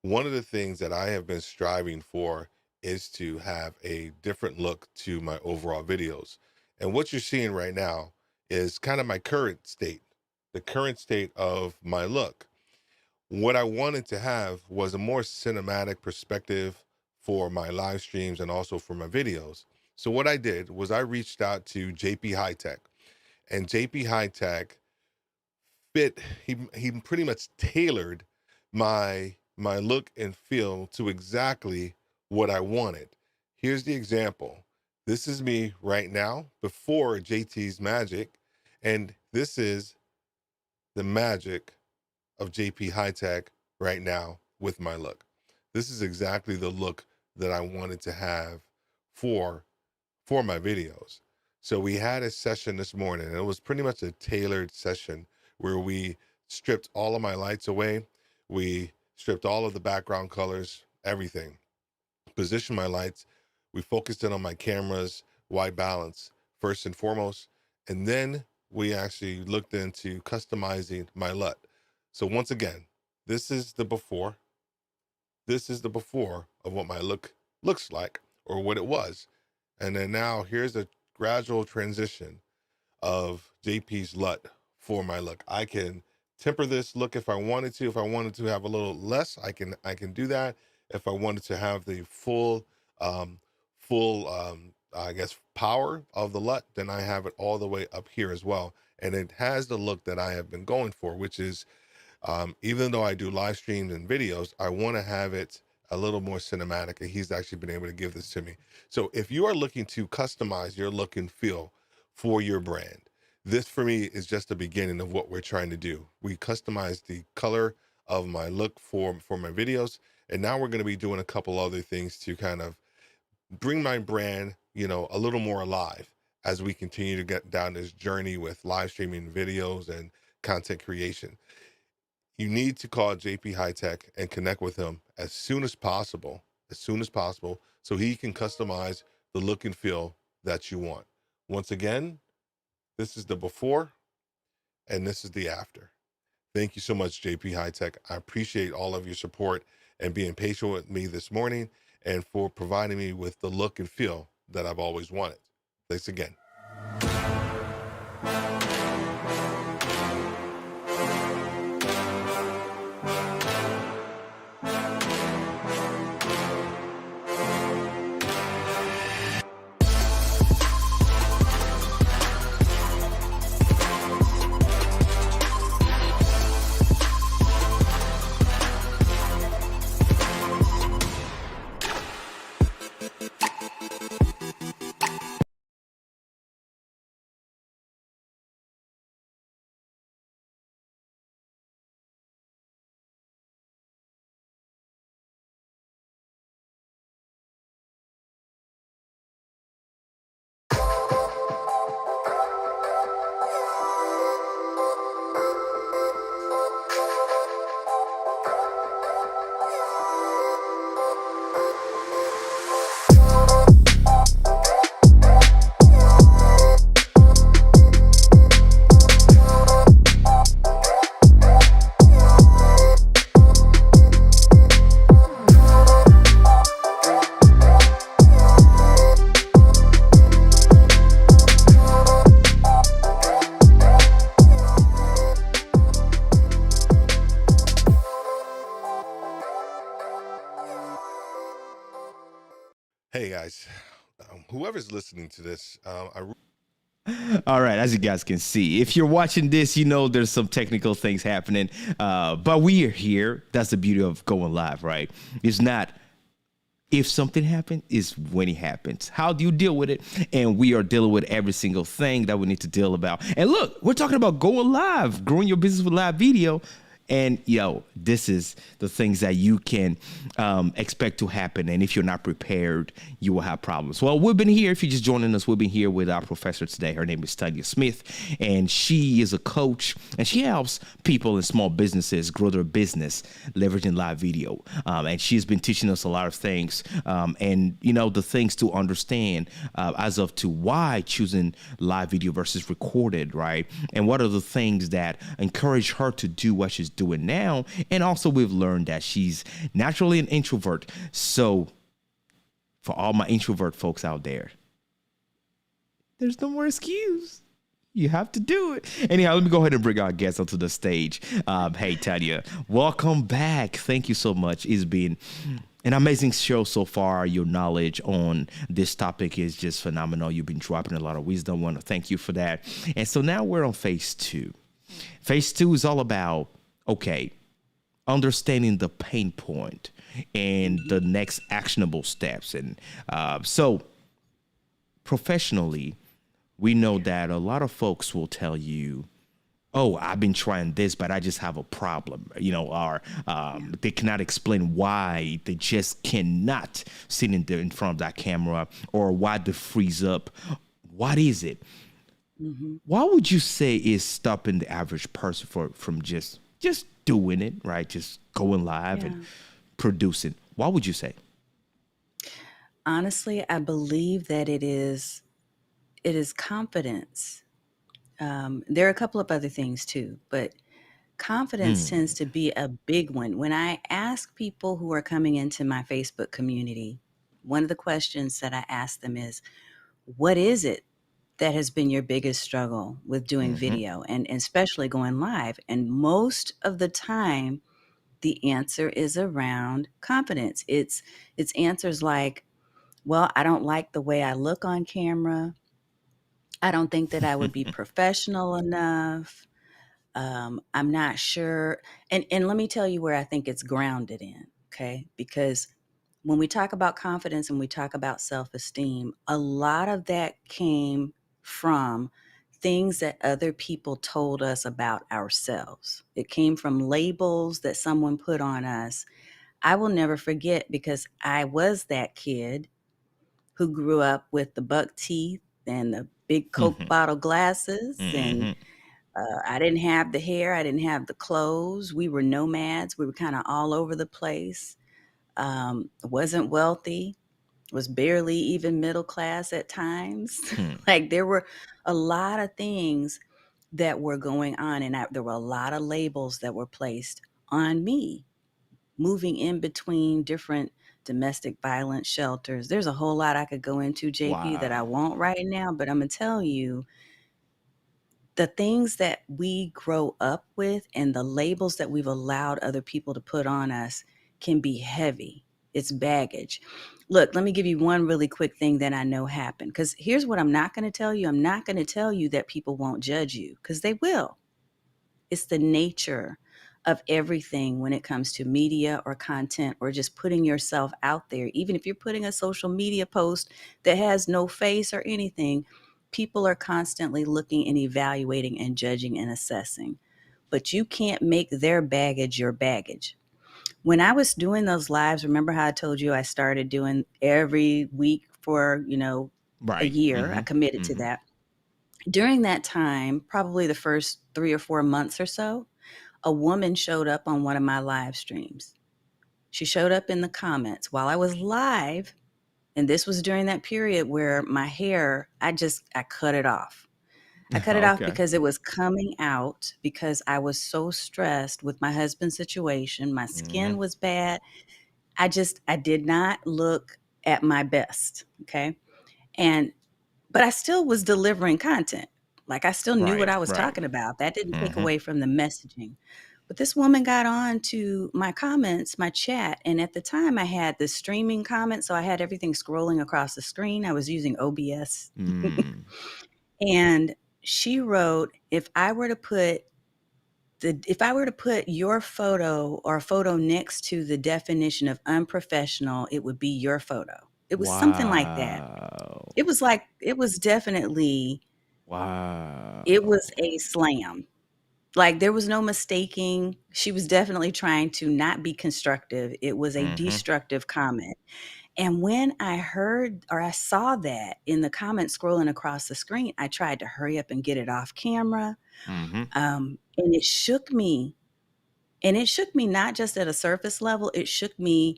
One of the things that I have been striving for is to have a different look to my overall videos. And what you're seeing right now is kind of my current state, the current state of my look. What I wanted to have was a more cinematic perspective for my live streams and also for my videos. So what I did was I reached out to JP Hightek, and JP Hightek he pretty much tailored my look and feel to exactly what I wanted. Here's the example. This is me right now before JT's magic, and this is the magic of JP Hightek right now with my look. This is exactly the look that I wanted to have for my videos. So we had a session this morning, and it was pretty much a tailored session where we stripped all of my lights away. We stripped all of the background colors, everything. Positioned my lights. We focused in on my cameras, white balance, first and foremost. And then we actually looked into customizing my LUT. So once again, this is the before. This is the before of what my look looks like, or what it was. And then now here's a gradual transition of JP's LUT for my look. I can temper this look if I wanted to. If I wanted to have a little less, I can do that. If I wanted to have the full I guess power of the LUT, then I have it all the way up here as well. And it has the look that I have been going for, which is even though I do live streams and videos, I want to have it a little more cinematic, and he's actually been able to give this to me. So if you are looking to customize your look and feel for your brand, this for me is just the beginning of what we're trying to do. We customize the color of my look for my videos, and now we're going to be doing a couple other things to kind of bring my brand, a little more alive as we continue to get down this journey with live streaming videos and content creation. You need to call JP Hightek and connect with him as soon as possible, so he can customize the look and feel that you want. Once again, this is the before and this is the after. Thank you so much, JP Hightek. I appreciate all of your support and being patient with me this morning, and for providing me with the look and feel that I've always wanted. Thanks again. Hey guys, whoever's listening to this, All right, as you guys can see, if you're watching this, there's some technical things happening, but we are here. That's the beauty of going live, right? It's not if something happens, it's when it happens. How do you deal with it? And we are dealing with every single thing that we need to deal about. And look, we're talking about going live, growing your business with live video. And this is the things that you can expect to happen. And if you're not prepared, you will have problems. Well, we've been here. If you're just joining us, we've been here with our professor today. Her name is Tanya Smith, and she is a coach, and she helps people in small businesses grow their business leveraging live video. And she's been teaching us a lot of things, and the things to understand as of to why choosing live video versus recorded, right? And what are the things that encourage her to do what she's doing now. And also we've learned that she's naturally an introvert. So for all my introvert folks out there, there's no more excuse. You have to do it. Anyhow, let me go ahead and bring our guest onto the stage. Hey, Tanya, welcome back. Thank you so much. It's been an amazing show so far. Your knowledge on this topic is just phenomenal. You've been dropping a lot of wisdom. I want to thank you for that. And so now we're on phase 2. Phase 2 is all about, understanding the pain point and the next actionable steps. And so professionally, we know that a lot of folks will tell you, oh, I've been trying this, but I just have a problem, or they cannot explain why they just cannot sit in front of that camera, or why they freeze up. What is it? Mm-hmm. What would you say is stopping the average person from just doing it, right? Just going live and producing. What would you say? Honestly, I believe that it is confidence. There are a couple of other things too, but confidence tends to be a big one. When I ask people who are coming into my Facebook community, one of the questions that I ask them is, what is it that has been your biggest struggle with doing video and especially going live? And most of the time, the answer is around confidence. It's answers like, well, I don't like the way I look on camera. I don't think that I would be professional enough. I'm not sure. And let me tell you where I think it's grounded in, okay? Because when we talk about confidence and we talk about self-esteem, a lot of that came from things that other people told us about ourselves. It came from labels that someone put on us. I will never forget, because I was that kid who grew up with the buck teeth and the big Coke bottle glasses. And I didn't have the hair. I didn't have the clothes. We were nomads. We were kind of all over the place. Wasn't wealthy, was barely even middle class at times. Like there were a lot of things that were going on, and there were a lot of labels that were placed on me, moving in between different domestic violence shelters. There's a whole lot I could go into, JP, that I won't right now, but I'm gonna tell you, the things that we grow up with and the labels that we've allowed other people to put on us can be heavy. It's baggage. Look, let me give you one really quick thing that I know happened. Because here's what I'm not going to tell you. I'm not going to tell you that people won't judge you, because they will. It's the nature of everything when it comes to media or content or just putting yourself out there. Even if you're putting a social media post that has no face or anything, people are constantly looking and evaluating and judging and assessing. But you can't make their baggage your baggage. When I was doing those lives, remember how I told you I started doing every week for, a year? I committed to that. During that time, probably the first 3 or 4 months or so, a woman showed up on one of my live streams. She showed up in the comments while I was live. And this was during that period where my hair, I cut it off. I cut it off because it was coming out, because I was so stressed with my husband's situation. My skin was bad. I did not look at my best. Okay. But I still was delivering content. Like I still knew what I was talking about. That didn't take away from the messaging. But this woman got on to my comments, my chat. And at the time I had the streaming comments. So I had everything scrolling across the screen. I was using OBS. And she wrote, if I were to put your photo or a photo next to the definition of unprofessional, it would be your photo. It was something like that. It was definitely, it was a slam. Like there was no mistaking. She was definitely trying to not be constructive. It was a Mm-hmm. destructive comment. And when I heard or I saw that in the comments scrolling across the screen, I tried to hurry up and get it off camera. Mm-hmm. And it shook me. And it shook me not just at a surface level, it shook me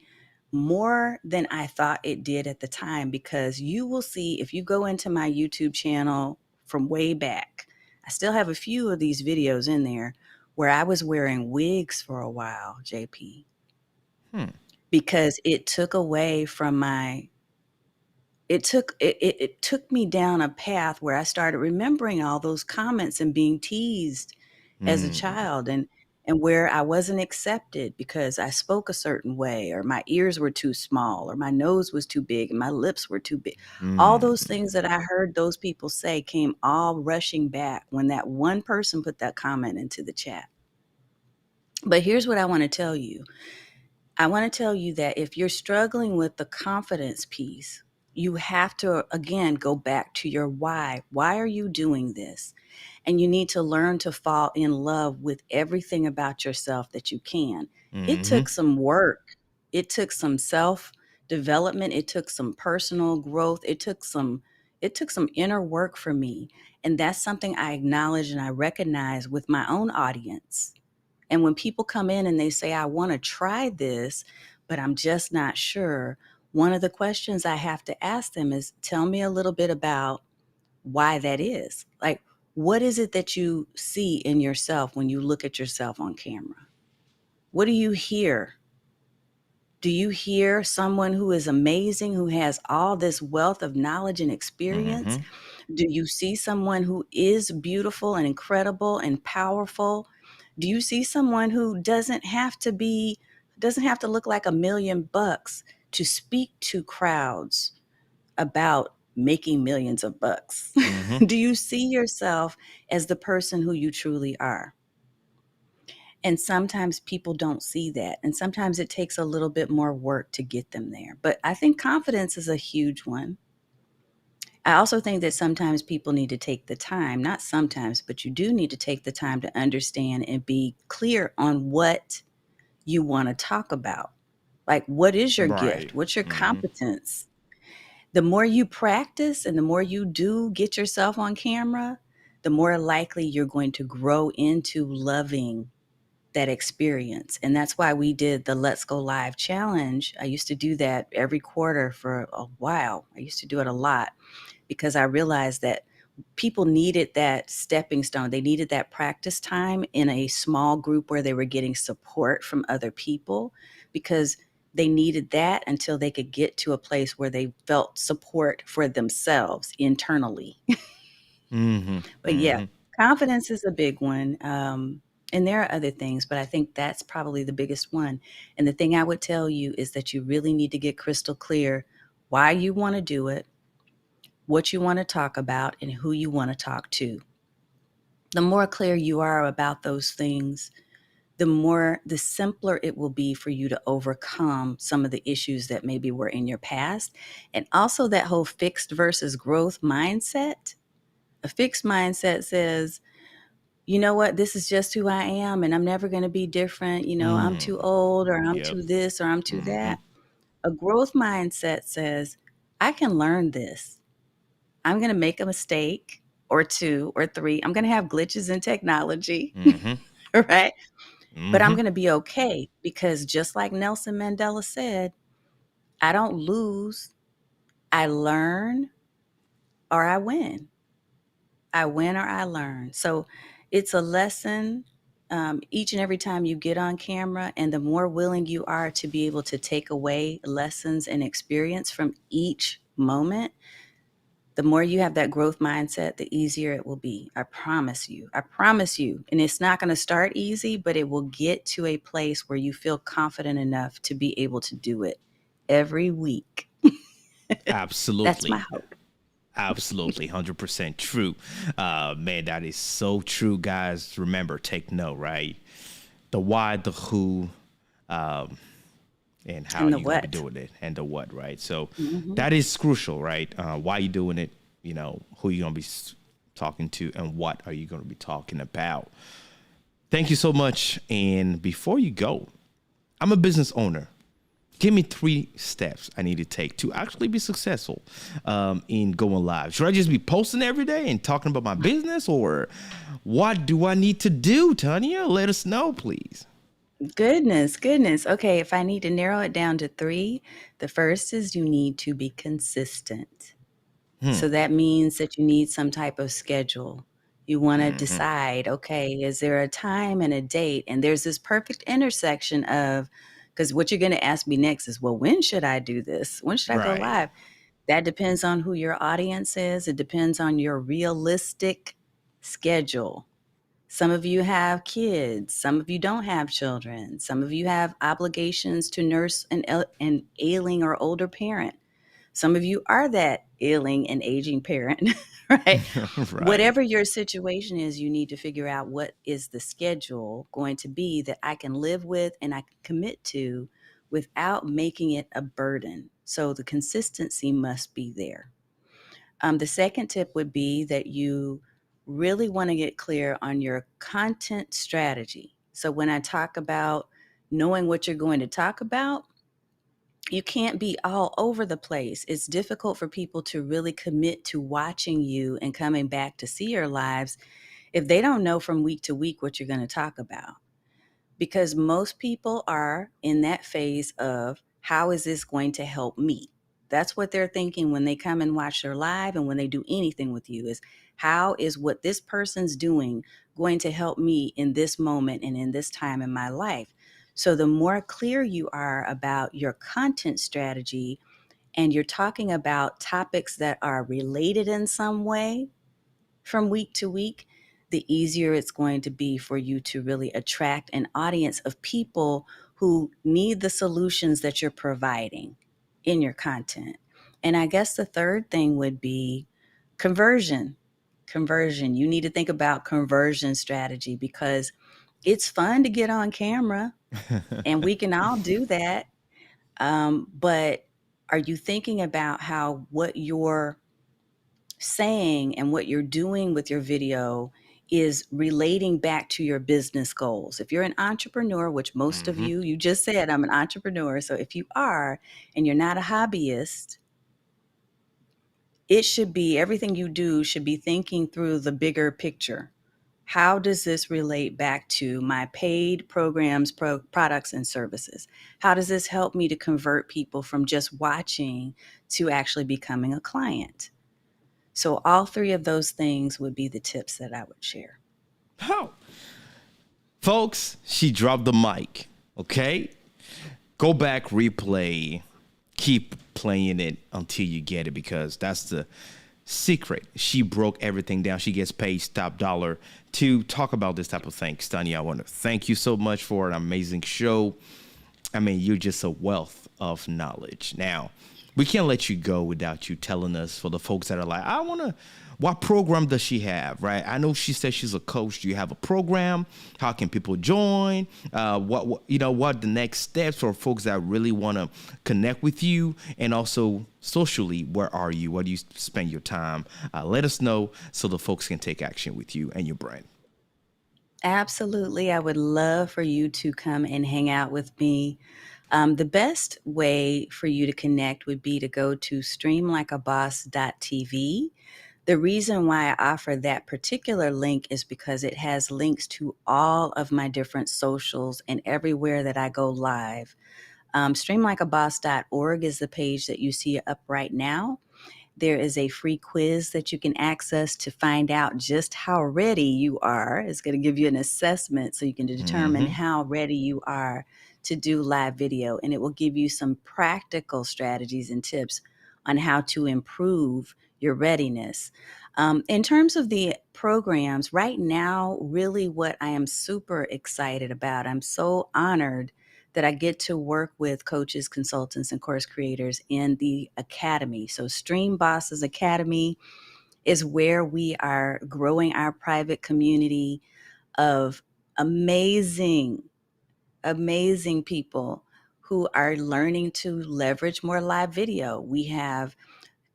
more than I thought it did at the time, because you will see if you go into my YouTube channel from way back, I still have a few of these videos in there where I was wearing wigs for a while, JP, Hmm. because it took away from my it took me down a path where I started remembering all those comments and being teased as a Mm-hmm. child, and where I wasn't accepted because I spoke a certain way, or my ears were too small, or my nose was too big and my lips were too big. All those things that I heard those people say came all rushing back when that one person put that comment into the chat. But here's what I want to tell you. I want to tell you that if you're struggling with the confidence piece, you have to, again, go back to your why. Why are you doing this? And you need to learn to fall in love with everything about yourself that you can. It Mm-hmm. took some work. It took some self development. It took some personal growth. It took some inner work for me. And that's something I acknowledge and I recognize with my own audience. And when people come in and they say, I want to try this, but I'm just not sure, one of the questions I have to ask them is, tell me a little bit about why that is. Like, what is it that you see in yourself when you look at yourself on camera? What do you hear? Do you hear someone who is amazing, who has all this wealth of knowledge and experience? Mm-hmm. Do you see someone who is beautiful and incredible and powerful? Do you see someone who doesn't have to look like $1 million to speak to crowds about making millions of bucks? Mm-hmm. Do you see yourself as the person who you truly are? And sometimes people don't see that. And sometimes it takes a little bit more work to get them there. But I think confidence is a huge one. I also think that sometimes people need to take the time, not sometimes, but you do need to take the time to understand and be clear on what you want to talk about. Like, what is your Right. gift? What's your Mm-hmm. competence? The more you practice and the more you do get yourself on camera, the more likely you're going to grow into loving that experience. And that's why we did the Let's Go Live challenge. I used to do that every quarter for a while. I used to do it a lot because I realized that people needed that stepping stone. They needed that practice time in a small group where they were getting support from other people, because they needed that until they could get to a place where they felt support for themselves internally. Mm-hmm. But yeah, Mm-hmm. confidence is a big one. And there are other things, but I think that's probably the biggest one. And the thing I would tell you is that you really need to get crystal clear why you want to do it, what you want to talk about, and who you want to talk to. The more clear you are about those things, the simpler it will be for you to overcome some of the issues that maybe were in your past. And also that whole fixed versus growth mindset. A fixed mindset says, you know what, this is just who I am and I'm never going to be different. I'm too Mm. old, or I'm Yep. too this, or I'm too Mm-hmm. that. A growth mindset says, I can learn this. I'm going to make a mistake or two or three. I'm going to have glitches in technology, Mm-hmm. right? But I'm Mm-hmm. going to be okay, because just like Nelson Mandela said, I don't lose, I learn, or I win. I win or I learn. So it's a lesson each and every time you get on camera. And the more willing you are to be able to take away lessons and experience from each moment, the more you have that growth mindset, the easier it will be. I promise you. I promise you. And it's not going to start easy, but it will get to a place where you feel confident enough to be able to do it every week. That's my Absolutely. hope. Absolutely. 100% true. Man, that is so true, guys. Remember, take note, right? The why, the who, and how And the you're going to be what? doing it, and the what, right? So Hmm. that is crucial, right? Why you doing it, who you're going to be talking to, and what are you going to be talking about. Thank you so much. And before you go, I'm a business owner. Give me 3 steps I need to take to actually be successful in going live. Should I just be posting every day and talking about my business, or what do I need to do, Tanya? Let us know, please. Goodness. Okay, if I need to narrow it down to 3, the first is you need to be consistent. So that means that you need some type of schedule. You want to Mm-hmm. decide, okay, is there a time and a date? And there's this perfect intersection of, because what you're going to ask me next is, well, when should I do this? When should I go Right. live? That depends on who your audience is. It depends on your realistic schedule. Some of you have kids. Some of you don't have children. Some of you have obligations to nurse an ailing or older parent. Some of you are that ailing and aging parent, right? Right. Whatever your situation is, you need to figure out what is the schedule going to be that I can live with and I can commit to without making it a burden. So the consistency must be there. The second tip would be that you really want to get clear on your content strategy. So when I talk about knowing what you're going to talk about, you can't be all over the place. It's difficult for people to really commit to watching you and coming back to see your lives if they don't know from week to week what you're going to talk about. Because most people are in that phase of, how is this going to help me? That's what they're thinking when they come and watch their live and when they do anything with you, is how is what this person's doing going to help me in this moment and in this time in my life? So the more clear you are about your content strategy and you're talking about topics that are related in some way from week to week, the easier it's going to be for you to really attract an audience of people who need the solutions that you're providing in your content. And I guess the third thing would be conversion. Conversion. You need to think about conversion strategy, because it's fun to get on camera and we can all do that. But are you thinking about how what you're saying and what you're doing with your video is relating back to your business goals? If you're an entrepreneur, which most of Mm-hmm. you just said, I'm an entrepreneur. So if you are and you're not a hobbyist, it should be, everything you do should be thinking through the bigger picture. How does this relate back to my paid programs, products, and services? How does this help me to convert people from just watching to actually becoming a client? So all 3 of those things would be the tips that I would share. Oh, folks, she dropped the mic. Okay, go back, replay, keep playing it until you get it, because that's the secret. She broke everything down. She gets paid top dollar to talk about this type of things. Tanya, I want to thank you so much for an amazing show. I mean, you're just a wealth of knowledge. Now, we can't let you go without you telling us, for the folks that are like, I want to, what program does she have, right? I know she says she's a coach. Do you have a program? How can people join? What the next steps for folks that really want to connect with you? And also socially, where are you? Where do you spend your time? Let us know so the folks can take action with you and your brand. Absolutely. I would love for you to come and hang out with me. The best way for you to connect would be to go to streamlikeaboss.tv. The reason why I offer that particular link is because it has links to all of my different socials and everywhere that I go live. Streamlikeaboss.org is the page that you see up right now. There is a free quiz that you can access to find out just how ready you are. It's going to give you an assessment so you can determine Mm-hmm. how ready you are to do live video. And it will give you some practical strategies and tips on how to improve your readiness. In terms of the programs, right now, really what I am super excited about, I'm so honored that I get to work with coaches, consultants, and course creators in the academy. So Stream Bosses Academy is where we are growing our private community of amazing, amazing people who are learning to leverage more live video. We have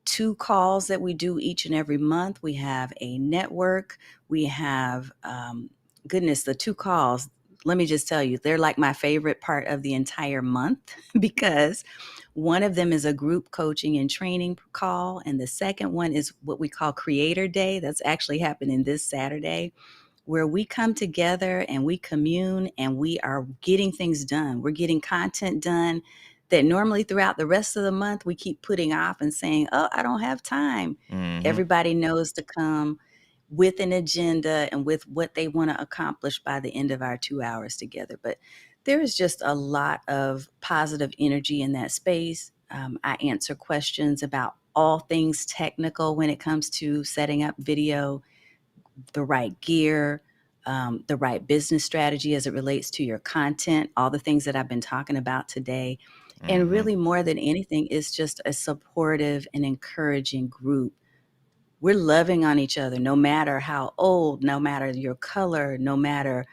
2 calls that we do each and every month. We have a network. We have goodness, the 2 calls, let me just tell you, they're like my favorite part of the entire month because one of them is a group coaching and training call, and the second one is what we call Creator Day. That's actually happening this Saturday, where we come together and we commune and we are getting things done. We're getting content done that normally throughout the rest of the month we keep putting off and saying, oh, I don't have time. Everybody knows to come with an agenda and with what they want to accomplish by the end of our 2 hours together. But there is just a lot of positive energy in that space. I answer questions about all things technical when it comes to setting up video, the right gear, the right business strategy as it relates to your content, all the things that I've been talking about today. And really, more than anything, it's just a supportive and encouraging group. We're loving on each other, no matter how old, no matter your color, no matter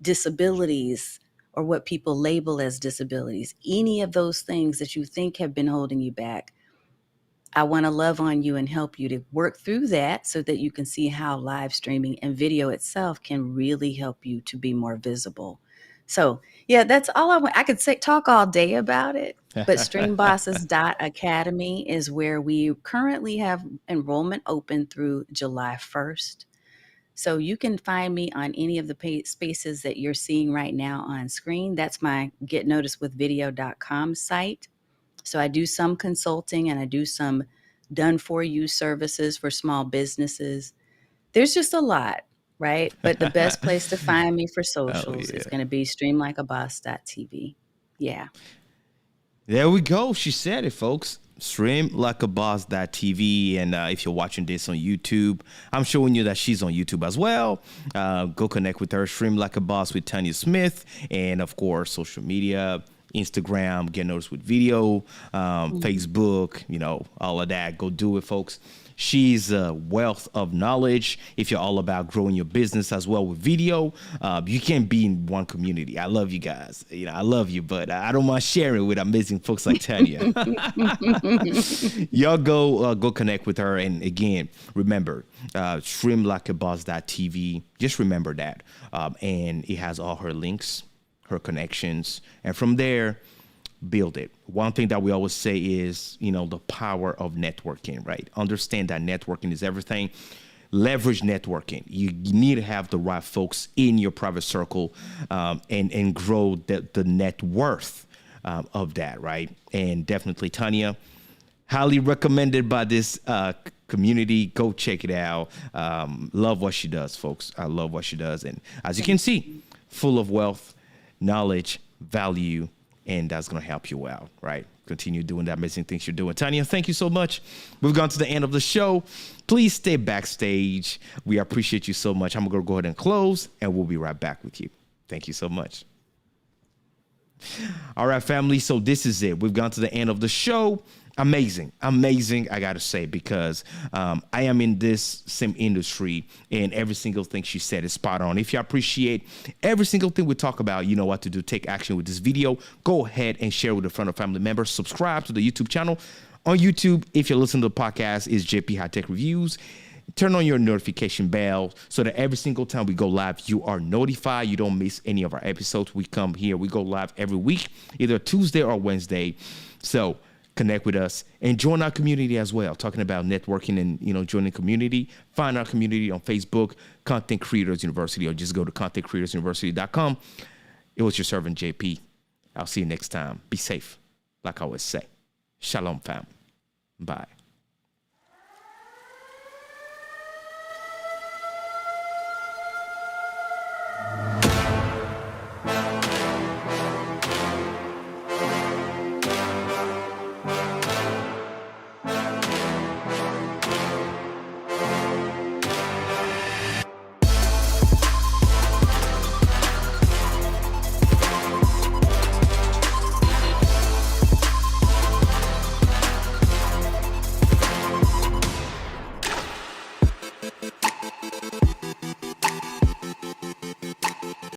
disabilities or what people label as disabilities, any of those things that you think have been holding you back. I want to love on you and help you to work through that so that you can see how live streaming and video itself can really help you to be more visible. So yeah, that's all I want. I could talk all day about it, but streambosses.academy is where we currently have enrollment open through July 1st. So you can find me on any of the spaces that you're seeing right now on screen. That's my getnoticedwithvideo.com site. So I do some consulting and I do some done for you services for small businesses. There's just a lot, right? But the best place to find me for socials is going to be streamlikeaboss.tv. Yeah. There we go. She said it, folks. Streamlikeaboss.tv. And if you're watching this on YouTube, I'm showing you that she's on YouTube as well. Go connect with her. Stream Like a Boss with Tanya Smith. And of course, social media, Instagram, Get Noticed with Video, Facebook, all of that. Go do it, folks. She's a wealth of knowledge. If you're all about growing your business as well with video, you can't be in one community. I love you guys. I love you, but I don't mind sharing with amazing folks like Tanya. Y'all go connect with her. And again, remember, streamlikeaboss.tv. Just remember that. And it has all her links, her connections. And from there, build it. One thing that we always say is, the power of networking, right? Understand that networking is everything. Leverage networking. You need to have the right folks in your private circle and grow the net worth of that, right? And definitely Tanya, highly recommended by this community. Go check it out. Love what she does, folks. I love what she does. And as you can see, full of wealth, knowledge, value, and that's going to help you out, right? Continue doing the amazing things you're doing. Tanya, thank you so much. We've gone to the end of the show. Please stay backstage. We appreciate you so much. I'm going to go ahead and close, and we'll be right back with you. Thank you so much. All right, family. So this is it. We've gone to the end of the show. Amazing, I gotta say, because I am in this same industry, and every single thing she said is spot on. If you appreciate every single thing we talk about, you know what to do. Take action with this video. Go ahead and share with a friend or family member. Subscribe to the YouTube channel. On YouTube, if you're listening to the podcast, is JP Hightek Reviews. Turn on your notification bell so that every single time we go live, you are notified. You don't miss any of our episodes. We come here. We go live every week, either Tuesday or Wednesday. So connect with us and join our community as well. Talking about networking and, joining community. Find our community on Facebook, Content Creators University, or just go to contentcreatorsuniversity.com. It was your servant, JP. I'll see you next time. Be safe. Like I always say. Shalom, fam. Bye.